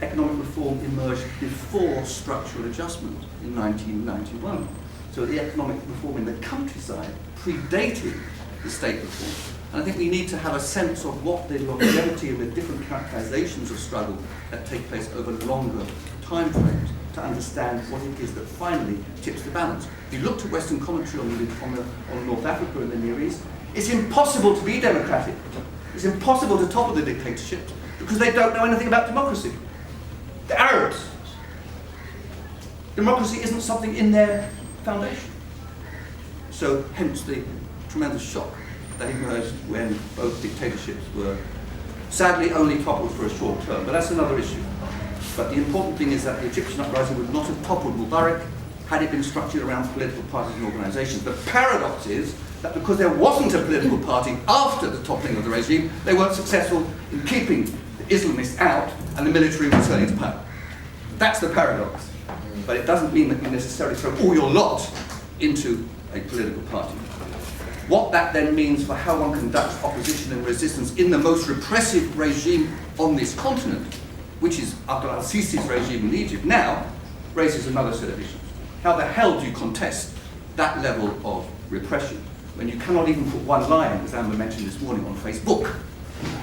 Speaker 9: economic reform emerged before structural adjustment in 1991. So the economic reform in the countryside predated the state reform. And I think we need to have a sense of what the longevity and the different characterizations of struggle that take place over longer time frames to understand what it is that finally tips the balance. If you look to Western commentary on North Africa and the Near East, it's impossible to be democratic. It's impossible to topple the dictatorship because they don't know anything about democracy. The Arabs. Democracy isn't something in their foundation. So hence the tremendous shock that emerged when both dictatorships were sadly only toppled for a short term. But that's another issue. But the important thing is that the Egyptian uprising would not have toppled Mubarak had it been structured around political parties and organizations. The paradox is that because there wasn't a political party after the toppling of the regime, they weren't successful in keeping the Islamists out and the military returning to power. That's the paradox. But it doesn't mean that you necessarily throw all your lot into a political party. What that then means for how one conducts opposition and resistance in the most repressive regime on this continent, which is Abdel al-Sisi's regime in Egypt now, raises another set of issues. How the hell do you contest that level of repression when you cannot even put one line, as Amber mentioned this morning, on Facebook?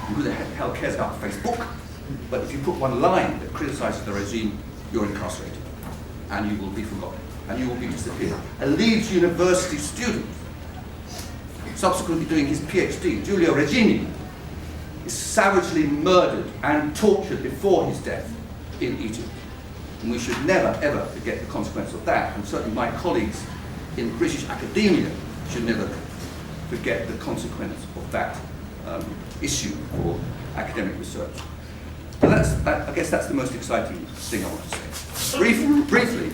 Speaker 9: Who the hell cares about Facebook? But if you put one line that criticizes the regime, you're incarcerated, and you will be forgotten, and you will be disappeared. A Leeds University student, subsequently doing his PhD, Giulio Regini, is savagely murdered and tortured before his death in Egypt. And we should never, ever forget the consequence of that. And certainly my colleagues in British academia should never forget the consequence of that issue for academic research. So I guess that's the most exciting thing I want to say. Briefly,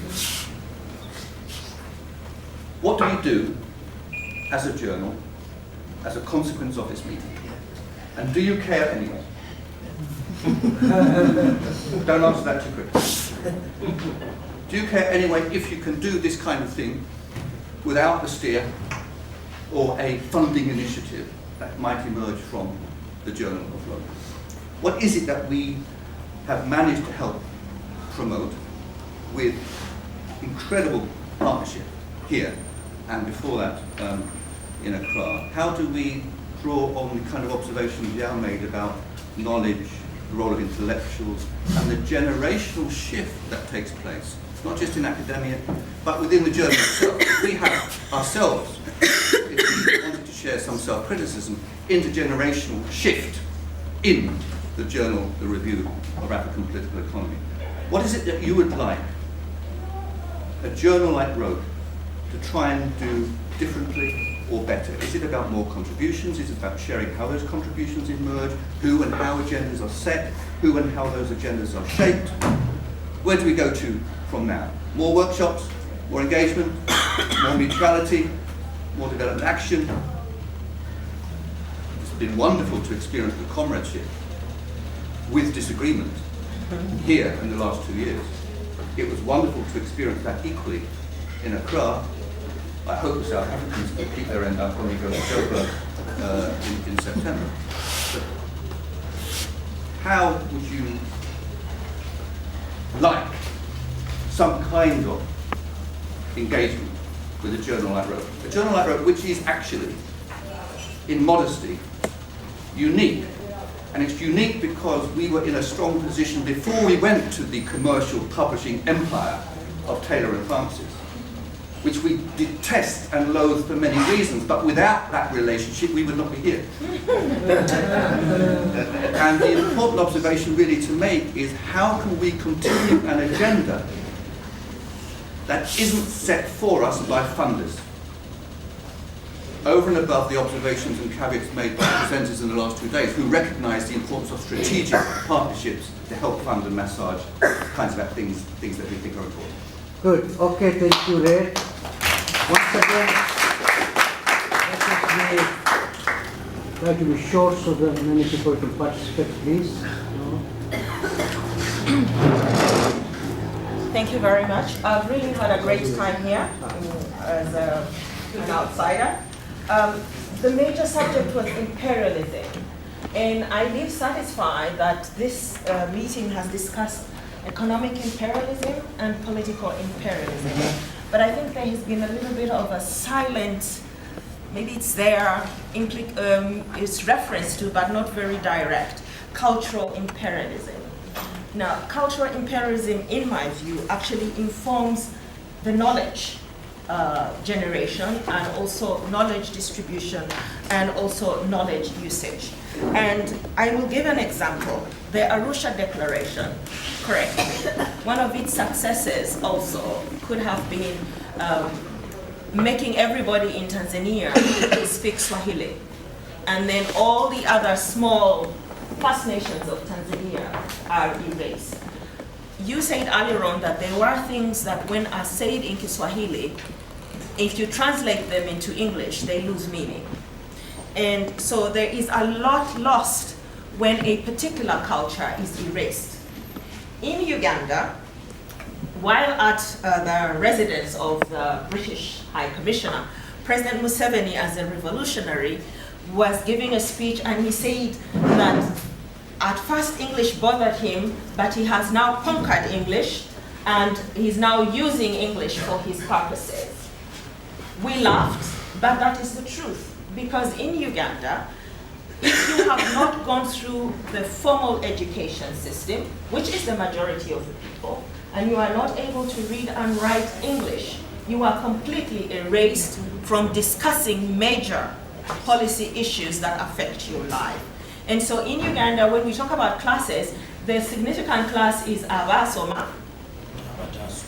Speaker 9: what do we do as a journal as a consequence of this meeting? And do you care anyway? Don't answer that too quickly. Do you care anyway if you can do this kind of thing without a steer or a funding initiative that might emerge from the Journal of London? What is it that we have managed to help promote with incredible partnership here and before that in Accra? How do we draw on the kind of observations Yao made about knowledge, the role of intellectuals, and the generational shift that takes place, not just in academia, but within the journal itself? We have ourselves, if we wanted to share some self-criticism, intergenerational shift in the journal, the Review of African Political Economy. What is it that you would like a journal like ROAPE to try and do differently or better? Is it about more contributions? Is it about sharing how those contributions emerge, who and how agendas are set, who and how those agendas are shaped? Where do we go to from now? More workshops, more engagement, more mutuality, more development action. It's been wonderful to experience the comradeship with disagreement here in the last 2 years. It was wonderful to experience that equally in Accra. I hope the South Africans will keep their end up when we go to Joburg in September. But how would you like some kind of engagement with a journal like ROAPE? A journal like ROAPE which is actually, in modesty, unique. And it's unique because we were in a strong position before we went to the commercial publishing empire of Taylor and Francis, which we detest and loathe for many reasons, but without that relationship we would not be here. And the important observation really to make is how can we continue an agenda that isn't set for us by funders? Over and above the observations and caveats made by presenters in the last 2 days, who recognise the importance of strategic partnerships to help fund and massage kinds of things that we think are important.
Speaker 1: Good. Okay, thank you, Ray. Once again, let us try to be short so that many people can participate, please.
Speaker 10: Thank you very much. I've really had a great time here as an outsider. The major subject was imperialism, and I live satisfied that this meeting has discussed economic imperialism and political imperialism. But I think there has been a little bit of a silent, maybe it's there, it's reference to, but not very direct, cultural imperialism. Now, cultural imperialism, in my view, actually informs the knowledge generation and also knowledge distribution and also knowledge usage. And I will give an example. The Arusha Declaration, correct? One of its successes also could have been making everybody in Tanzania speak Swahili. And then all the other small First Nations of Tanzania are erased. You said earlier on that there were things that when are said in Kiswahili, if you translate them into English, they lose meaning. And so there is a lot lost when a particular culture is erased. In Uganda, while at the residence of the British High Commissioner, President Museveni, as a revolutionary, was giving a speech, and he said that at first English bothered him, but he has now conquered English, and he's now using English for his purposes. We laughed, but that is the truth, because in Uganda, if you have not gone through the formal education system, which is the majority of the people, and you are not able to read and write English, you are completely erased from discussing major policy issues that affect your life. And so in Uganda, when we talk about classes, the significant class is Abasoma,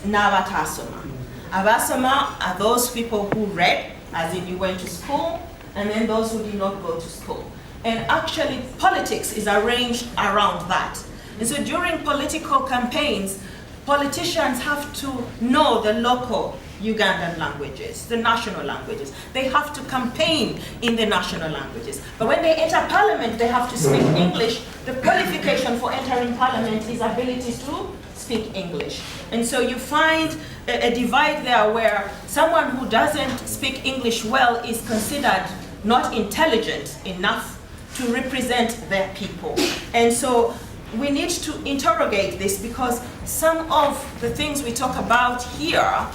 Speaker 10: N'abatasoma. Abasoma are those people who read, as in you went to school, and then those who did not go to school. And actually, politics is arranged around that. And so during political campaigns, politicians have to know the local Ugandan languages, the national languages. They have to campaign in the national languages. But when they enter parliament, they have to speak English. The qualification for entering parliament is ability to speak English. And so you find a divide there where someone who doesn't speak English well is considered not intelligent enough to represent their people. And so we need to interrogate this, because some of the things we talk about here,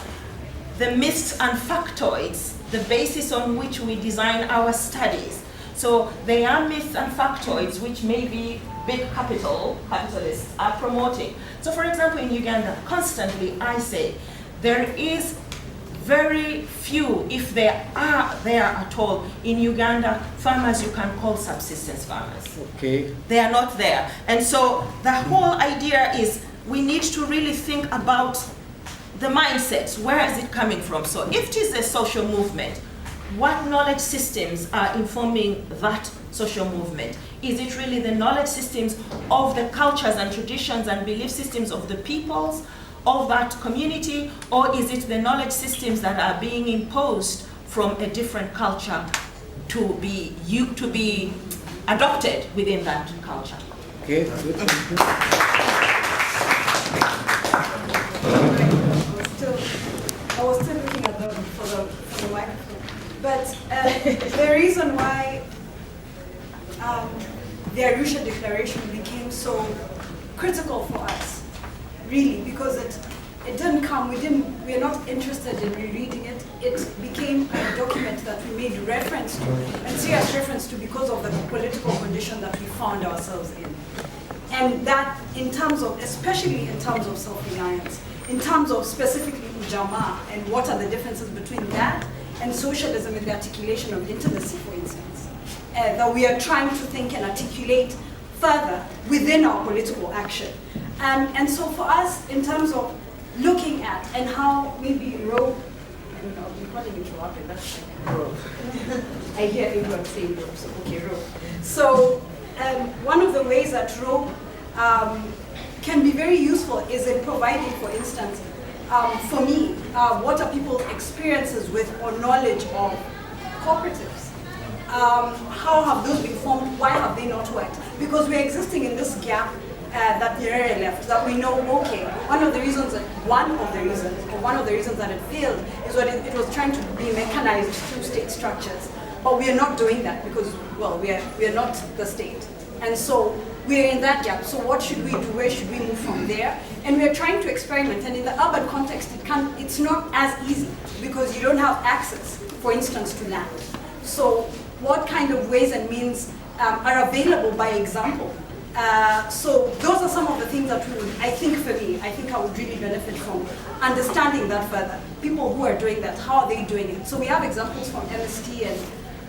Speaker 10: the myths and factoids, the basis on which we design our studies. So they are myths and factoids which maybe big capitalists are promoting. So for example, in Uganda, constantly I say, there is very few, if there are there at all, in Uganda, farmers you can call subsistence farmers.
Speaker 1: Okay.
Speaker 10: They are not there. And so the whole idea is we need to really think about the mindsets. Where is it coming from? So if it is a social movement, what knowledge systems are informing that social movement? Is it really the knowledge systems of the cultures and traditions and belief systems of the peoples of that community, or is it the knowledge systems that are being imposed from a different culture to be adopted within that culture?
Speaker 1: Okay.
Speaker 11: I was still looking at for the microphone. But the reason why the Arusha Declaration became so critical for us, really, because it didn't come, we are not interested in rereading it. It became a document that we made reference to, and serious reference to, because of the political condition that we found ourselves in. And that in terms of, especially in terms of self-reliance, in terms of specifically Ujamaa, and what are the differences between that and socialism in the articulation of intimacy, for instance, that we are trying to think and articulate further within our political action. And so for us, in terms of looking at and how maybe ROAPE, I don't know, we call it ROAPE, that's like ROAPE. I hear everyone saying ROAPE, so okay, ROAPE. So one of the ways that ROAPE can be very useful is in providing, for instance, for me, what are people's experiences with or knowledge of cooperatives? How have those been formed? Why have they not worked? Because we're existing in this gap that Nyerere left, that we know, okay, one of the reasons that it failed is that it was trying to be mechanized through state structures. But we are not doing that because, well, we are not the state. And so we are in that gap. So what should we do? Where should we move from there? And we are trying to experiment. And in the urban context, it's not as easy because you don't have access, for instance, to land. So what kind of ways and means are available by example? So those are some of the things that I think I would really benefit from understanding that further. People who are doing that, how are they doing it? So we have examples from MST and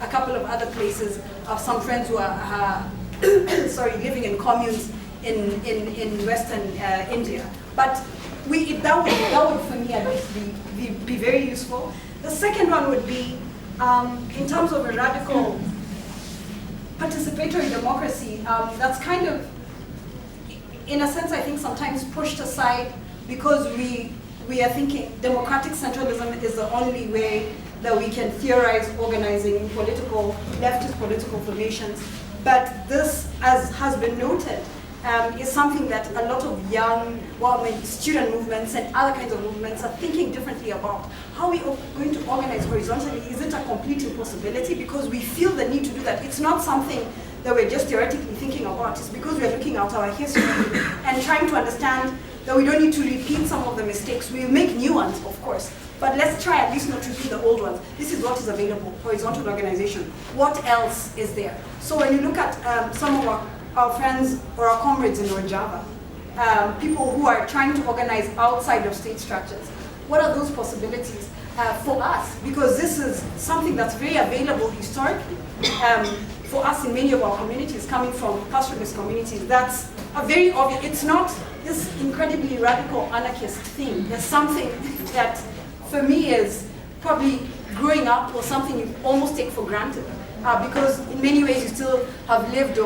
Speaker 11: a couple of other places of some friends who are living in communes in Western India. But that would for me at least be very useful. The second one would be in terms of a radical participatory democracy, that's kind of, in a sense, I think sometimes pushed aside because we are thinking democratic centralism is the only way that we can theorize organizing leftist political formations. But this, as has been noted, is something that a lot of student movements and other kinds of movements are thinking differently about. How are we going to organize horizontally? Is it a complete impossibility? Because we feel the need to do that. It's not something that we're just theoretically thinking about. It's because we're looking at our history and trying to understand that we don't need to repeat some of the mistakes. We'll make new ones, of course. But let's try at least not to repeat the old ones. This is what is available, horizontal organization. What else is there? So when you look at some of our friends or our comrades in Rojava, people who are trying to organize outside of state structures, what are those possibilities for us? Because this is something that's very available historically for us in many of our communities, coming from pastoralist communities. That's a very obvious, it's not this incredibly radical anarchist thing. There's something that for me is probably growing up or something you almost take for granted because in many ways you still have lived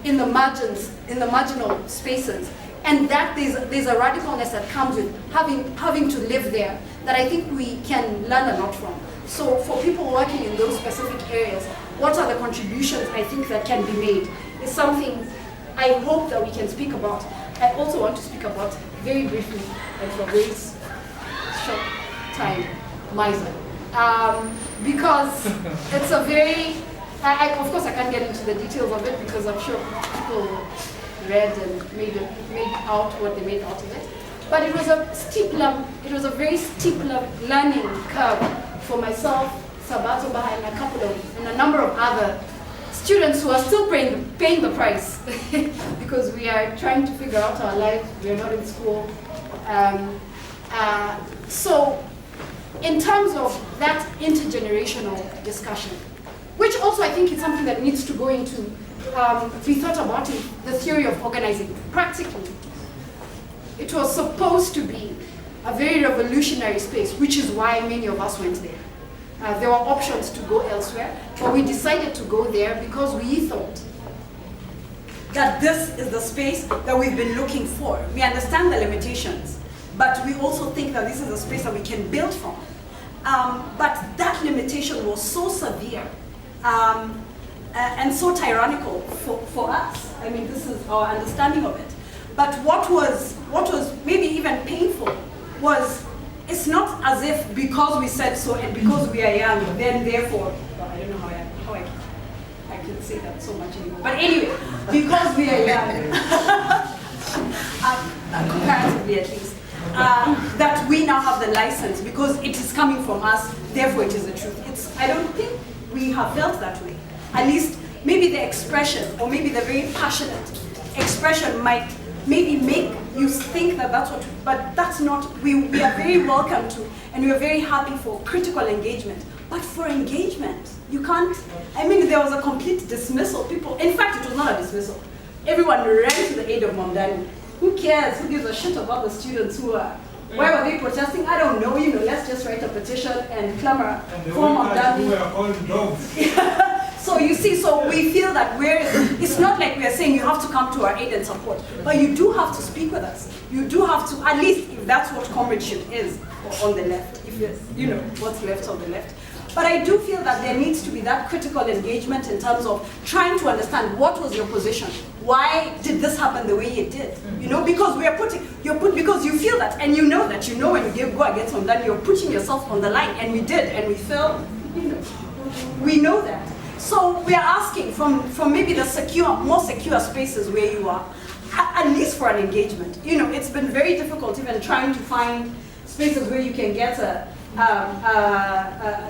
Speaker 11: in the margins, in the marginal spaces. And that there's a radicalness that comes with having to live there that I think we can learn a lot from. So for people working in those specific areas, what are the contributions I think that can be made is something I hope that we can speak about. I also want to speak about very briefly and for a very short time, miser. Because it's a very, of course I can't get into the details of it because I'm sure people read and made out what they made out of it. But it was a very steep learning curve for myself, Sabato Baha, and a number of other students who are still paying the price because we are trying to figure out our lives. We are not in school. So in terms of that intergenerational discussion, which also I think is something that needs to go into, we thought about it, the theory of organizing practically. It was supposed to be a very revolutionary space, which is why many of us went there. There were options to go elsewhere, but we decided to go there because we thought that this is the space that we've been looking for. We understand the limitations, but we also think that this is a space that we can build from. But that limitation was so severe and so tyrannical for us. I mean, this is our understanding of it. But what was maybe even painful was, it's not as if because we said so and because we are young, then therefore, well, I don't know how I can say that so much anymore. But anyway, because we are young, comparatively at least, that we now have the license because it is coming from us, therefore it is the truth. I don't think we have felt that way. At least maybe the expression, or maybe the very passionate expression might maybe make you think that that's what, but that's not, we are very welcome to, and we are very happy for critical engagement. But for engagement, you can't, I mean, there was a complete dismissal. People, in fact, it was not a dismissal. Everyone ran to the aid of Mamdani. Who cares? Who gives a shit about the students who are, why were they protesting? I don't know, let's just write a petition and clamor for Mamdani. So you see, so we feel that it's not like we are saying you have to come to our aid and support, but you do have to speak with us. You do have to, at least if that's what comradeship is on the left, if it's, what's left of the left. But I do feel that there needs to be that critical engagement in terms of trying to understand what was your position. Why did this happen the way it did? Because because you feel that, and when you go against Mamdani, you're putting yourself on the line, and we did, and we felt, we know that. So we are asking from maybe the more secure spaces where you are, at least for an engagement. It's been very difficult even trying to find spaces where you can get a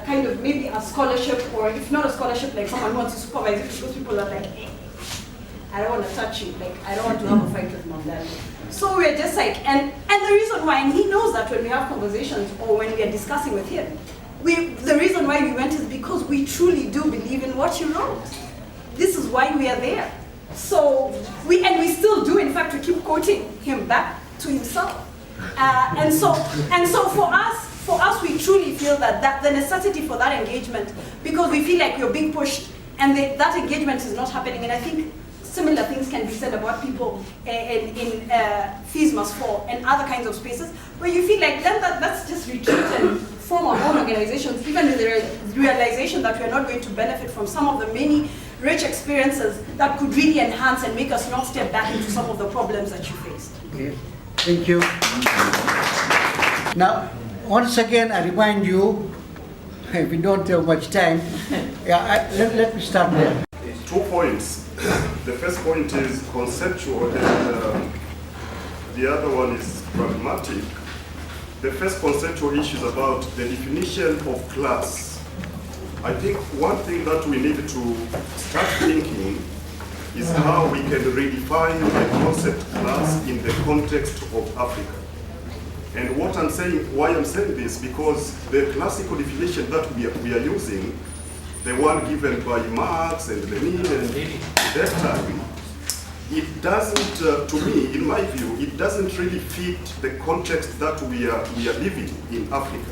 Speaker 11: kind of maybe a scholarship, or if not a scholarship, like someone who wants to supervise it, because people are like, I don't want to touch you, like I don't want to have a fight with Mamdani. So we're just like, and the reason why, and he knows that when we have conversations or when we are discussing with him, the reason why we went is because we truly do believe in what you wrote. This is why we are there. So we still do. In fact, we keep quoting him back to himself. And so for us, we truly feel that the necessity for that engagement, because we feel like we're being pushed, and that engagement is not happening. And I think similar things can be said about people in Fees Must Fall and other kinds of spaces, where you feel like then let's just retreat and form our own organizations, even with the realization that we're not going to benefit from some of the many rich experiences that could really enhance and make us not step back into some of the problems that you faced.
Speaker 1: Okay, thank you. Now, once again, I remind you, we don't have much time. Let me start there.
Speaker 12: 2 points. The first point is conceptual, and the other one is pragmatic. The first conceptual issue is about the definition of class. I think one thing that we need to start thinking is how we can redefine the concept class in the context of Africa. And what I'm saying, why I'm saying this, because the classical definition that we are using, the one given by Marx and Lenin and that time, it doesn't, to me, in my view, it doesn't really fit the context that we are living in Africa.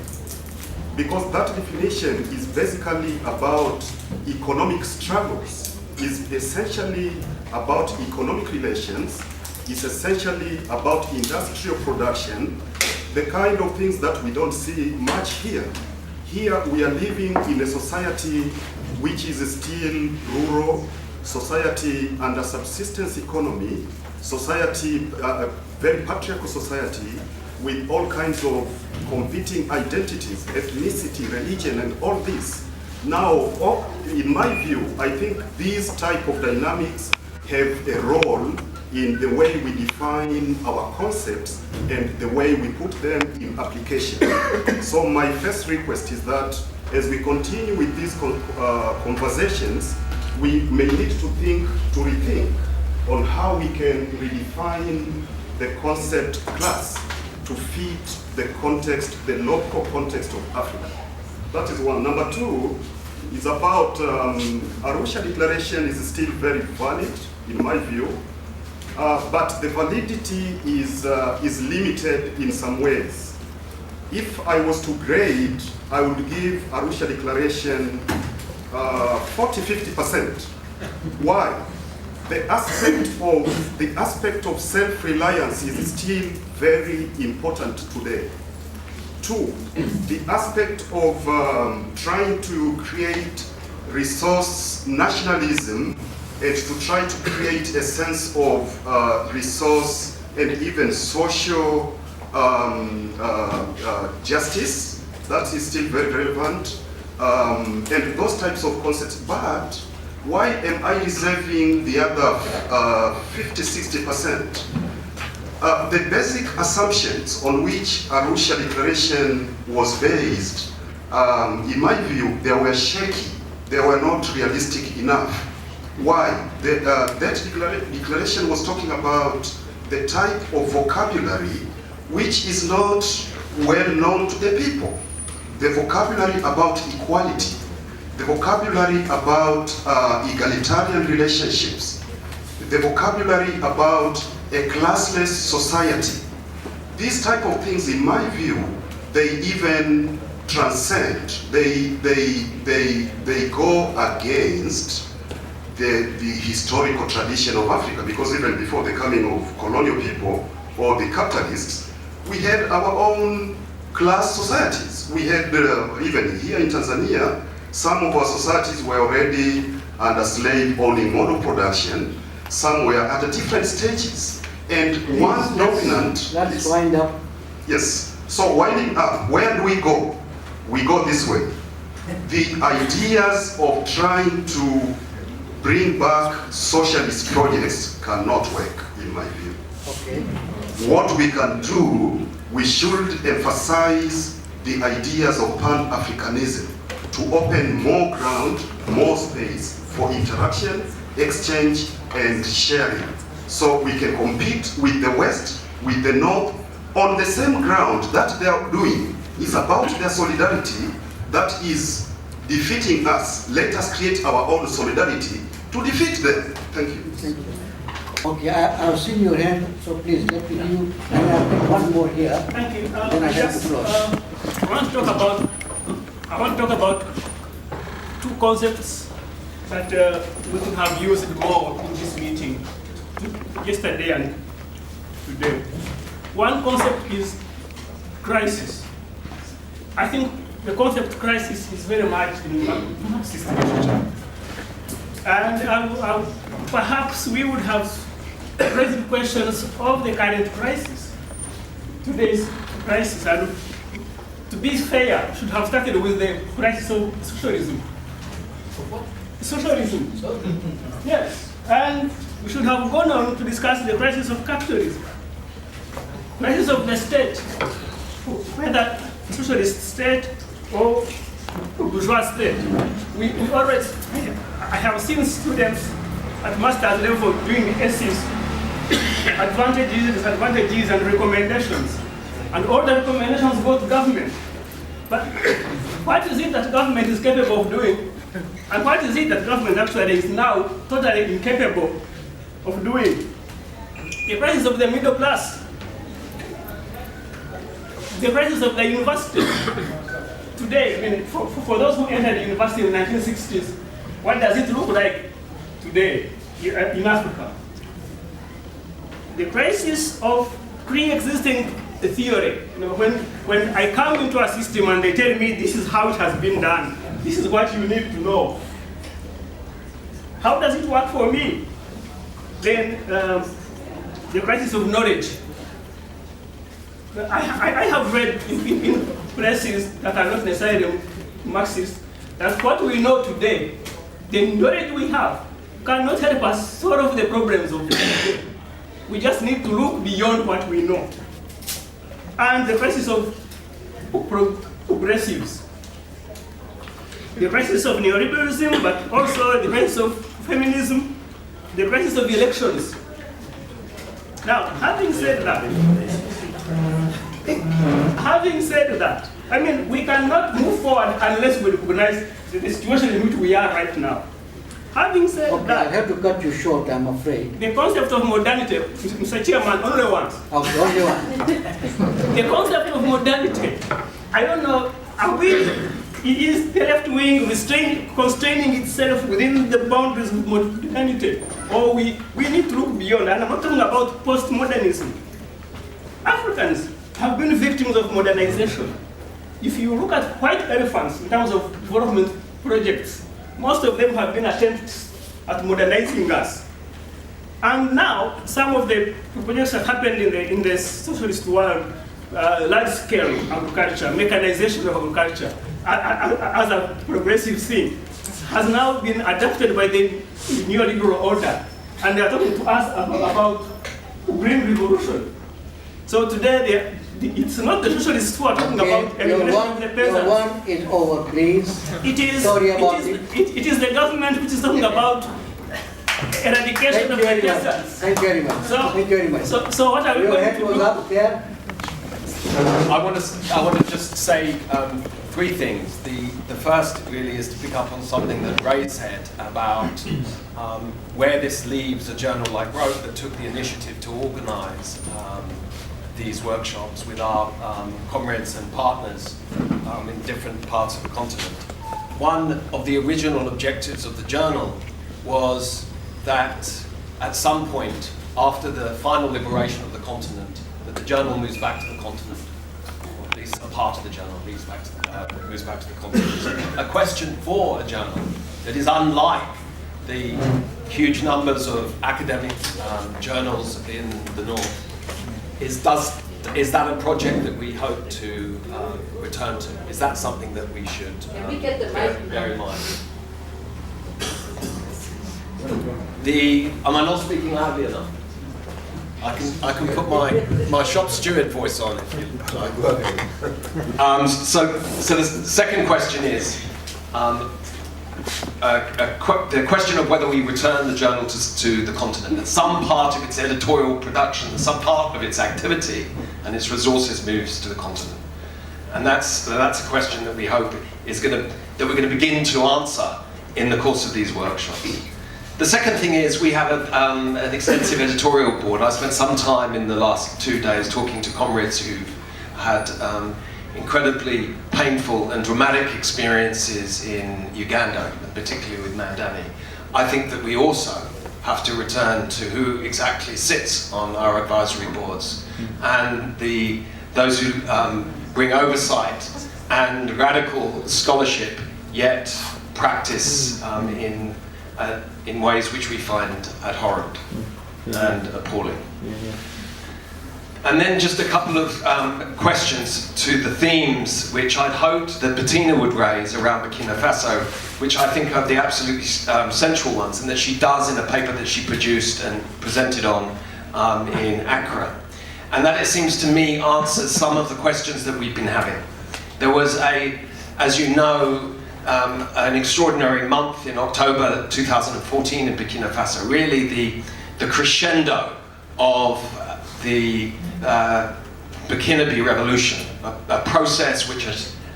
Speaker 12: Because that definition is basically about economic struggles, is essentially about economic relations, is essentially about industrial production, the kind of things that we don't see much here. Here we are living in a society which is still rural, society under subsistence economy, society, a very patriarchal society with all kinds of competing identities, ethnicity, religion, and all this. Now, in my view, I think these type of dynamics have a role in the way we define our concepts and the way we put them in application. So my first request is that as we continue with these conversations, we may need to rethink on how we can redefine the concept class to fit the context, the local context of Africa. That is one. Number two is about Arusha Declaration is still very valid, in my view. but the validity is limited in some ways. If I was to grade, I would give Arusha Declaration 40–50%. Why? The aspect of self-reliance is still very important today. Two, the aspect of trying to create resource nationalism and to try to create a sense of resource and even social justice, that is still very relevant, and those types of concepts. But why am I reserving the other 50–60%? The basic assumptions on which Arusha Declaration was based, in my view, they were shaky. They were not realistic enough. Why? That declaration was talking about the type of vocabulary which is not well known to the people. The vocabulary about equality, the vocabulary about egalitarian relationships, the vocabulary about a classless society. These type of things, in my view, they even transcend, they go against the historical tradition of Africa, because even before the coming of colonial people or the capitalists, we had our own class societies. We had, even here in Tanzania, some of our societies were already under slave-owning model production. Some were at different stages. And one dominant...
Speaker 1: Let's wind up.
Speaker 12: Yes. So winding up, where do we go? We go this way. The ideas of trying to bring back socialist projects cannot work, in my view.
Speaker 1: Okay.
Speaker 12: What we can do, we should emphasize the ideas of Pan-Africanism to open more ground, more space for interaction, exchange, and sharing. So we can compete with the West, with the North, on the same ground that they are doing. It's about their solidarity that is defeating us. Let us create our own solidarity to defeat them. Thank you.
Speaker 1: Thank you. Okay, I've seen your hand, so please let me you. And I'll take one more here.
Speaker 3: Thank you.
Speaker 1: Then I have to close.
Speaker 3: I want to talk about two concepts that we could have used more in this meeting yesterday and today. One concept is crisis. I think the concept crisis is very much in Marxist literature. And perhaps we would have raised questions of the current crisis, today's crisis, and to be fair, should have started with the crisis of socialism. What? Socialism. Yes, and we should have gone on to discuss the crisis of capitalism, crisis of the state, whether socialist state or bourgeois state. We always, I have seen students at master's level doing essays, advantages, disadvantages, and recommendations. And all the recommendations go to government. But what is it that government is capable of doing? And what is it that government actually is now totally incapable of doing? The crisis of the middle class, the crisis of the university. Today, I mean, for those who entered university in the 1960s, what does it look like today in Africa? The crisis of pre-existing theory. You know, when I come into a system and they tell me this is how it has been done, this is what you need to know. How does it work for me? Then the crisis of knowledge. I have read in places that are not necessarily Marxist that what we know today, the knowledge we have, cannot help us solve the problems of today. We just need to look beyond what we know. And the crisis of progressives. The crisis of neoliberalism, but also the crisis of feminism, the crisis of elections. Now, having said that, I mean, we cannot move forward unless we recognize the situation in which we are right now. Having said
Speaker 1: Okay, I
Speaker 3: that,
Speaker 1: have to cut you short, I'm afraid.
Speaker 3: the concept of modernity, Mr. Chairman, only once.
Speaker 1: Okay, only one.
Speaker 3: The concept of modernity, I don't know, are we, is the left wing constraining itself within the boundaries of modernity? Or we need to look beyond, and I'm not talking about postmodernism. Africans have been victims of modernization. If you look at white elephants in terms of development projects, most of them have been attempts at modernizing us. And now, some of the projects that happened in the socialist world, large-scale agriculture, mechanization of agriculture, as a progressive thing, has now been adopted by the neoliberal order. And they are talking to us about green revolution. So today, it's not the socialists who are talking about elimination of the peasants.
Speaker 1: Your one is over, please. Sorry about it.
Speaker 3: It is the government which is talking about eradication of the peasants.
Speaker 1: Thank you very much. Thank you very much.
Speaker 3: So what are we
Speaker 1: Your
Speaker 3: going
Speaker 1: hand
Speaker 3: to
Speaker 1: was
Speaker 3: do?
Speaker 1: up there.
Speaker 13: I want to just say three things. The first really is to pick up on something that Ray said about where this leaves a journal like ROAPE that took the initiative to organise these workshops with our comrades and partners in different parts of the continent. One of the original objectives of the journal was that at some point after the final liberation of the continent, that the journal moves back to the continent, or at least a part of the journal moves back to the continent. A question for a journal that is unlike the huge numbers of academic journals in the north is that a project that we hope to return to? Is that something that we should bear in mind? Am I not speaking loudly enough? I can put my shop steward voice on if you like. So the second question is the question of whether we return the journal to the continent. That some part of its editorial production, some part of its activity and its resources moves to the continent, and that's a question that we hope that we're going to begin to answer in the course of these workshops. The second thing is we have an extensive editorial board. I spent some time in the last 2 days talking to comrades who've had incredibly painful and dramatic experiences in Uganda, and particularly with Mandani. I think that we also have to return to who exactly sits on our advisory boards and those who bring oversight and radical scholarship, yet practice in ways which we find abhorrent and appalling. And then just a couple of questions to the themes which I'd hoped that Bettina would raise around Burkina Faso, which I think are the absolutely central ones, and that she does in a paper that she produced and presented on in Accra. And that, it seems to me, answers some of the questions that we've been having. There was as you know, an extraordinary month in October 2014 in Burkina Faso, really the crescendo of the Burkinabe revolution, a process which,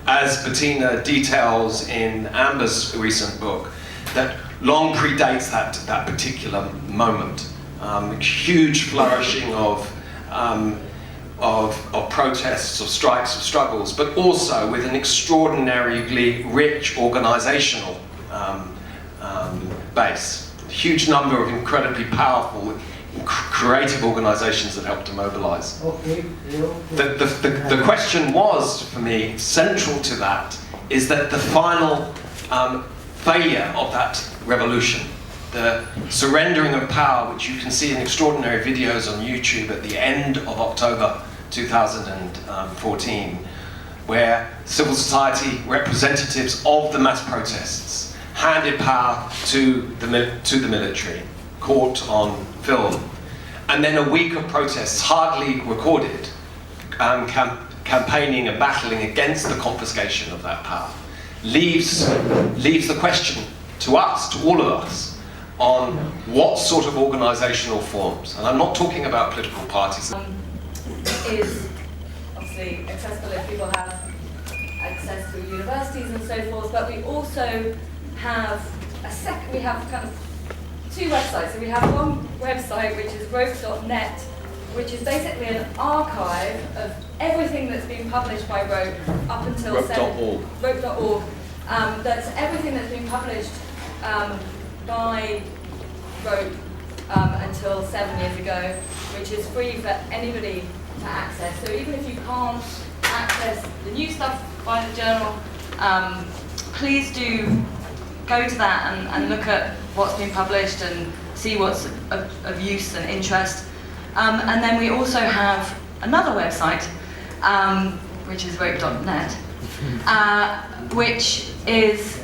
Speaker 13: as Bettina details in Amber's recent book, that long predates that particular moment. Huge flourishing of protests, of strikes, of struggles, but also with an extraordinarily rich organisational base. A huge number of incredibly powerful, creative organisations that helped to mobilise. The question was, for me, central to that, is that the final failure of that revolution, the surrendering of power, which you can see in extraordinary videos on YouTube at the end of October 2014, where civil society representatives of the mass protests handed power to the military, caught on film, and then a week of protests hardly recorded, campaigning and battling against the confiscation of that power, leaves the question to us, to all of us, on what sort of organisational forms, and I'm not talking about political parties.
Speaker 14: Is obviously accessible if people have access to universities and so forth, but we also have we have kind of two websites. So we have one website which is ROAPE.net, which is basically an archive of everything that's been published by ROAPE up until ROAPE.org. That's everything that's been published by ROAPE until 7 years ago, which is free for anybody to access. So even if you can't access the new stuff by the journal, please do go to that and look at what's been published and see what's of use and interest. And then we also have another website, which is rope.net, which is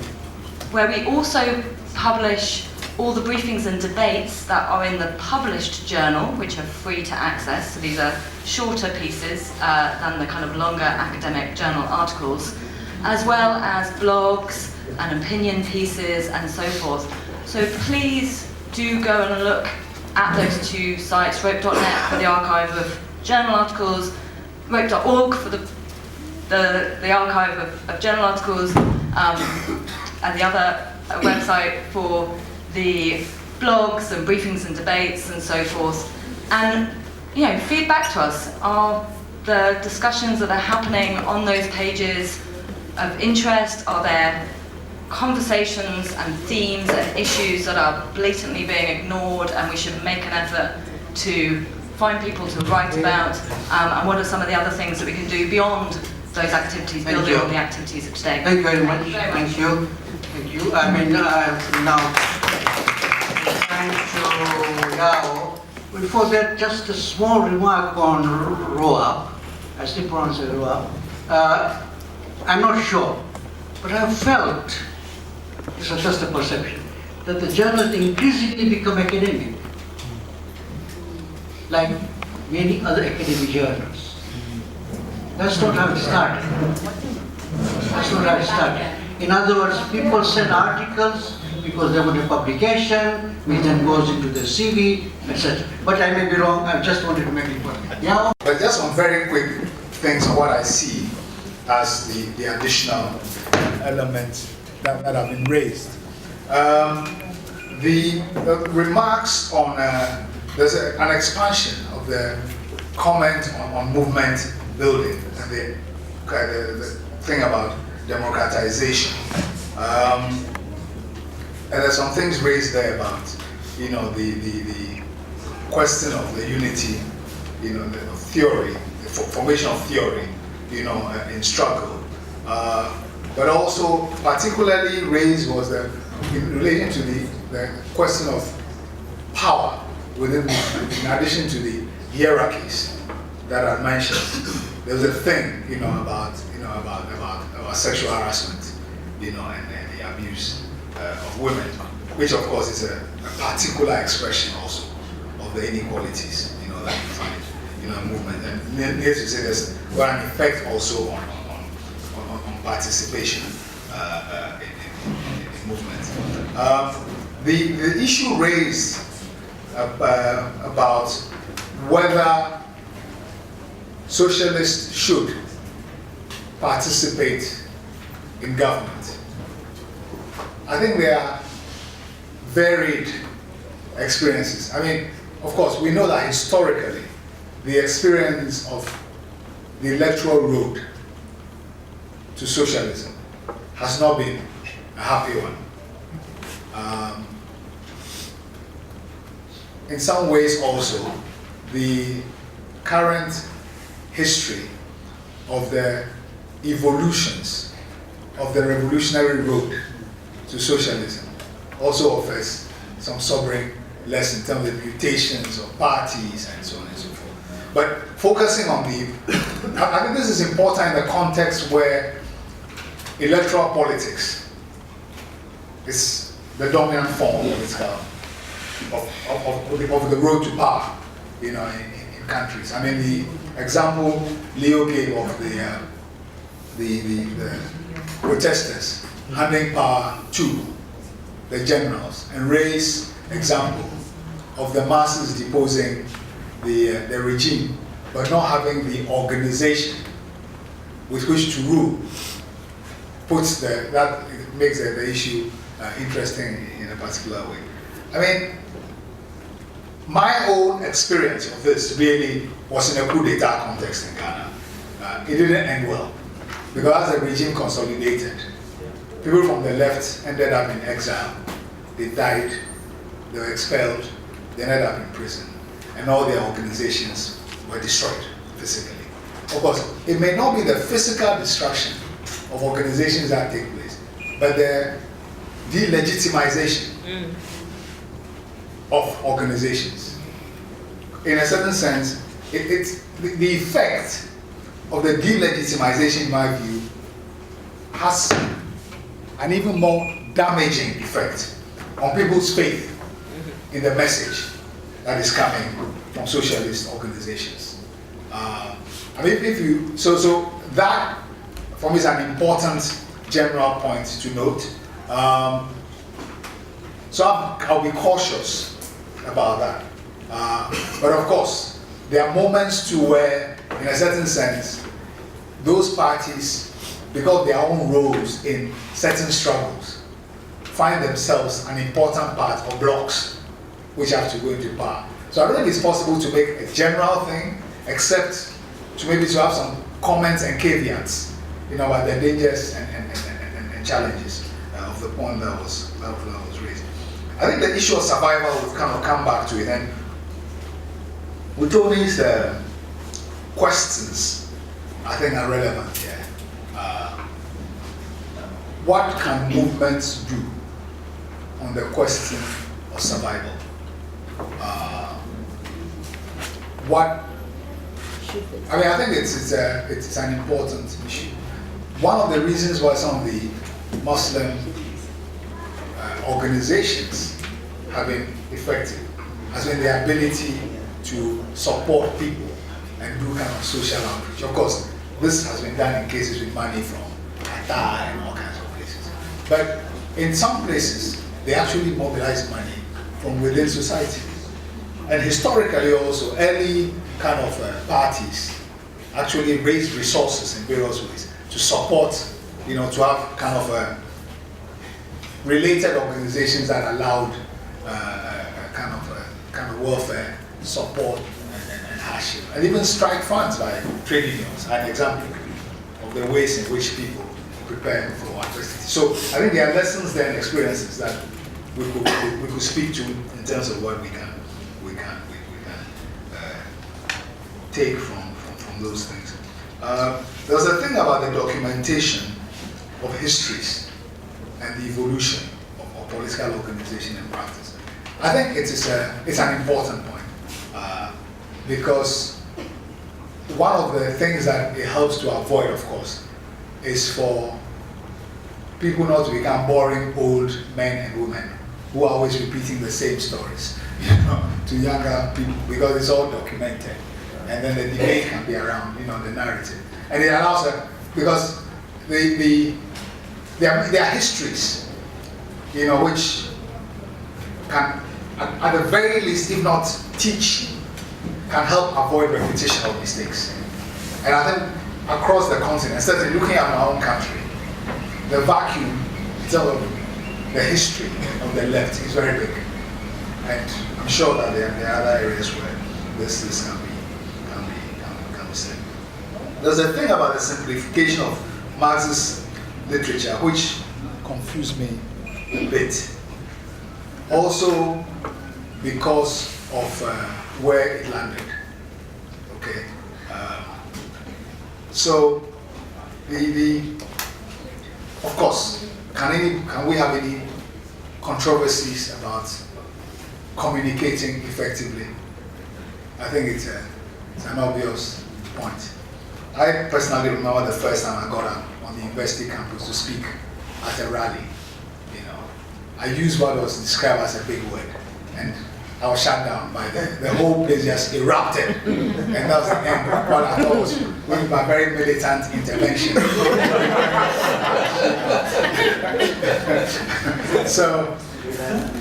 Speaker 14: where we also publish all the briefings and debates that are in the published journal, which are free to access. So these are shorter pieces than the kind of longer academic journal articles, as well as blogs and opinion pieces and so forth. So please do go and look at those two sites, rope.net for the archive of journal articles, rope.org for the archive of journal articles, and the other website for the blogs and briefings and debates and so forth. And feed back to us. Are the discussions that are happening on those pages of interest? Are there conversations and themes and issues that are blatantly being ignored and we should make an effort to find people to write about? And what are some of the other things that we can do beyond those activities, building on the activities of today?
Speaker 1: Thank you very much. Thank you. Thank you. I mean, now, thank you, Yao. Before that, just a small remark on ROAPE. I still pronounce it ROAPE. I'm not sure, but I felt, it's just a perception, that the journals increasingly become academic, like many other academic journals. That's not how it started. That's not how it started. In other words, people send articles because they want a publication, which then goes into the CV, etc. But I may be wrong, I just wanted to make it point. Yeah?
Speaker 2: But just some very quick things on what I see as the additional elements that have been raised. The remarks on, there's an expansion of the comment on movement building and the thing about democratization. And there's some things raised there about, the question of the unity, the theory, the formation of theory, in struggle. But also particularly raised was in relation to the question of power within movement, in addition to the hierarchies that I mentioned. There was a thing, about sexual harassment, and the abuse of women, which of course is a particular expression also of the inequalities, that you find, in movement. And needless to say, there's got an effect also on participation in movement. The issue raised about whether socialists should participate in government. I think there are varied experiences. I mean, of course, we know that historically, the experience of the electoral road to socialism has not been a happy one. In some ways also, the current history of the evolutions of the revolutionary road to socialism also offers some sobering lessons in terms of mutations of parties and so on and so forth. But focusing on I think this is important in the context where electoral politics is the dominant form of the road to power, in countries. I mean, the example Leo gave of the protesters handing power to the generals, and Ray's example of the masses deposing the regime, but not having the organization with which to rule, makes the issue interesting in a particular way. I mean, my own experience of this really was in a coup d'etat context in Ghana. It didn't end well, because as the regime consolidated, people from the left ended up in exile. They died, they were expelled, they ended up in prison, and all their organizations were destroyed physically. Of course, it may not be the physical destruction of organizations that take place, but the delegitimization of organizations. In a certain sense, it's the effect of the delegitimization, in my view, has an even more damaging effect on people's faith in the message that is coming from socialist organizations. I mean, so that for me is an important general point to note. So I'll be cautious about that. But of course, there are moments too where, in a certain sense, those parties, because their own roles in certain struggles, find themselves an important part of blocks which have to go into power. So I don't think it's possible to make a general thing, except to maybe to have some comments and caveats, about the dangers and challenges of the point that was raised. I think the issue of survival, we've kind of come back to it, and with all these questions, I think are relevant here. What can movements do on the question of survival? I think it's an important issue. One of the reasons why some of the Muslim organizations have been effective has been the ability to support people and do kind of social outreach. Of course, this has been done in cases with money from Qatar and all kinds of places. But in some places, they actually mobilize money from within society. And historically also, early kind of parties actually raised resources in various ways to support, to have kind of related organizations that allowed kind of welfare, support, and hardship. And even strike funds by trade unions are an example of the ways in which people prepare for adversity. So I think there are lessons there and experiences that we could speak to in terms of what we can take from those things. There's a thing about the documentation of histories and the evolution of political organization and practice. I think it's an important point because one of the things that it helps to avoid, of course, is for people not to become boring old men and women who are always repeating the same stories, to younger people, because it's all documented. And then the debate can be around, the narrative. And it allows them, because there are histories, which can, at the very least, if not teach, can help avoid repetition of mistakes. And I think across the continent, instead of looking at our own country, the vacuum in terms of the history of the left is very big. And I'm sure that there are other areas where this can be said. There's a thing about the simplification of Marxist literature which confused me a bit. Also because of where it landed. Okay. So of course, can we have any controversies about communicating effectively? I think it's an obvious point. I personally remember the first time I got up on the university campus to speak at a rally. I used what was described as a big word, and I was shut down by the whole place just erupted, and that was the end of what I thought was my very militant intervention. So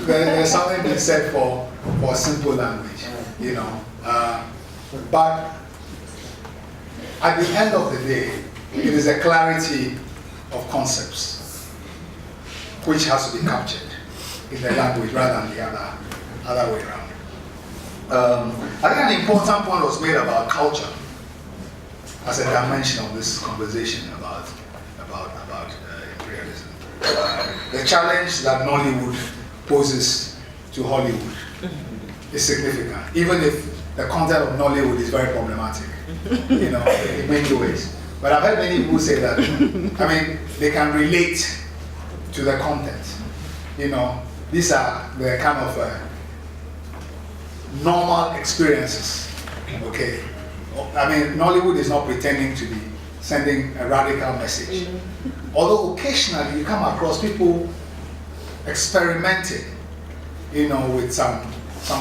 Speaker 2: there's something being said for simple language, but at the end of the day, it is a clarity of concepts which has to be captured in the language rather than the other way around. I think an important point was made about culture as a dimension of this conversation about imperialism. The challenge that Nollywood poses to Hollywood is significant, even if the content of Nollywood is very problematic, in many ways. But I've heard many people say that, they can relate to the content. These are the kind of normal experiences, okay? Nollywood is not pretending to be sending a radical message. Although occasionally you come across people experimenting, with some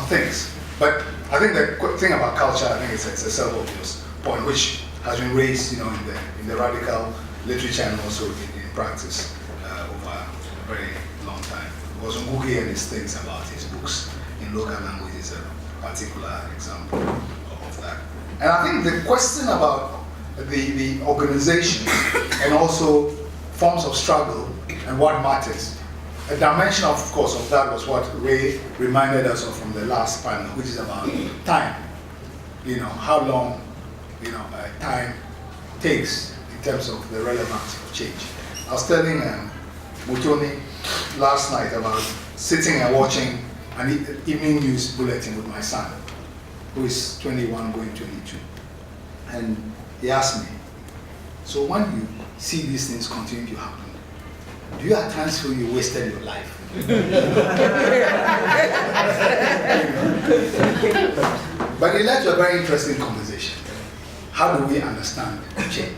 Speaker 2: things. But I think the thing about culture, I think it's a self-obvious point, which has been raised, in the radical literature and also in practice over a very long time. Because Ngugi and his things about his books in local language is a particular example of that. And I think the question about the organization and also forms of struggle and what matters, a dimension, of course, of that was what Ray reminded us of from the last panel, which is about time. How long, time takes in terms of the relevance of change. I was telling Mutoni last night about sitting and watching an evening news bulletin with my son, who is 21 going 22. And he asked me, so when you see these things continue to happen, do you at times feel you wasted your life? But it led to a very interesting conversation. How do we understand change?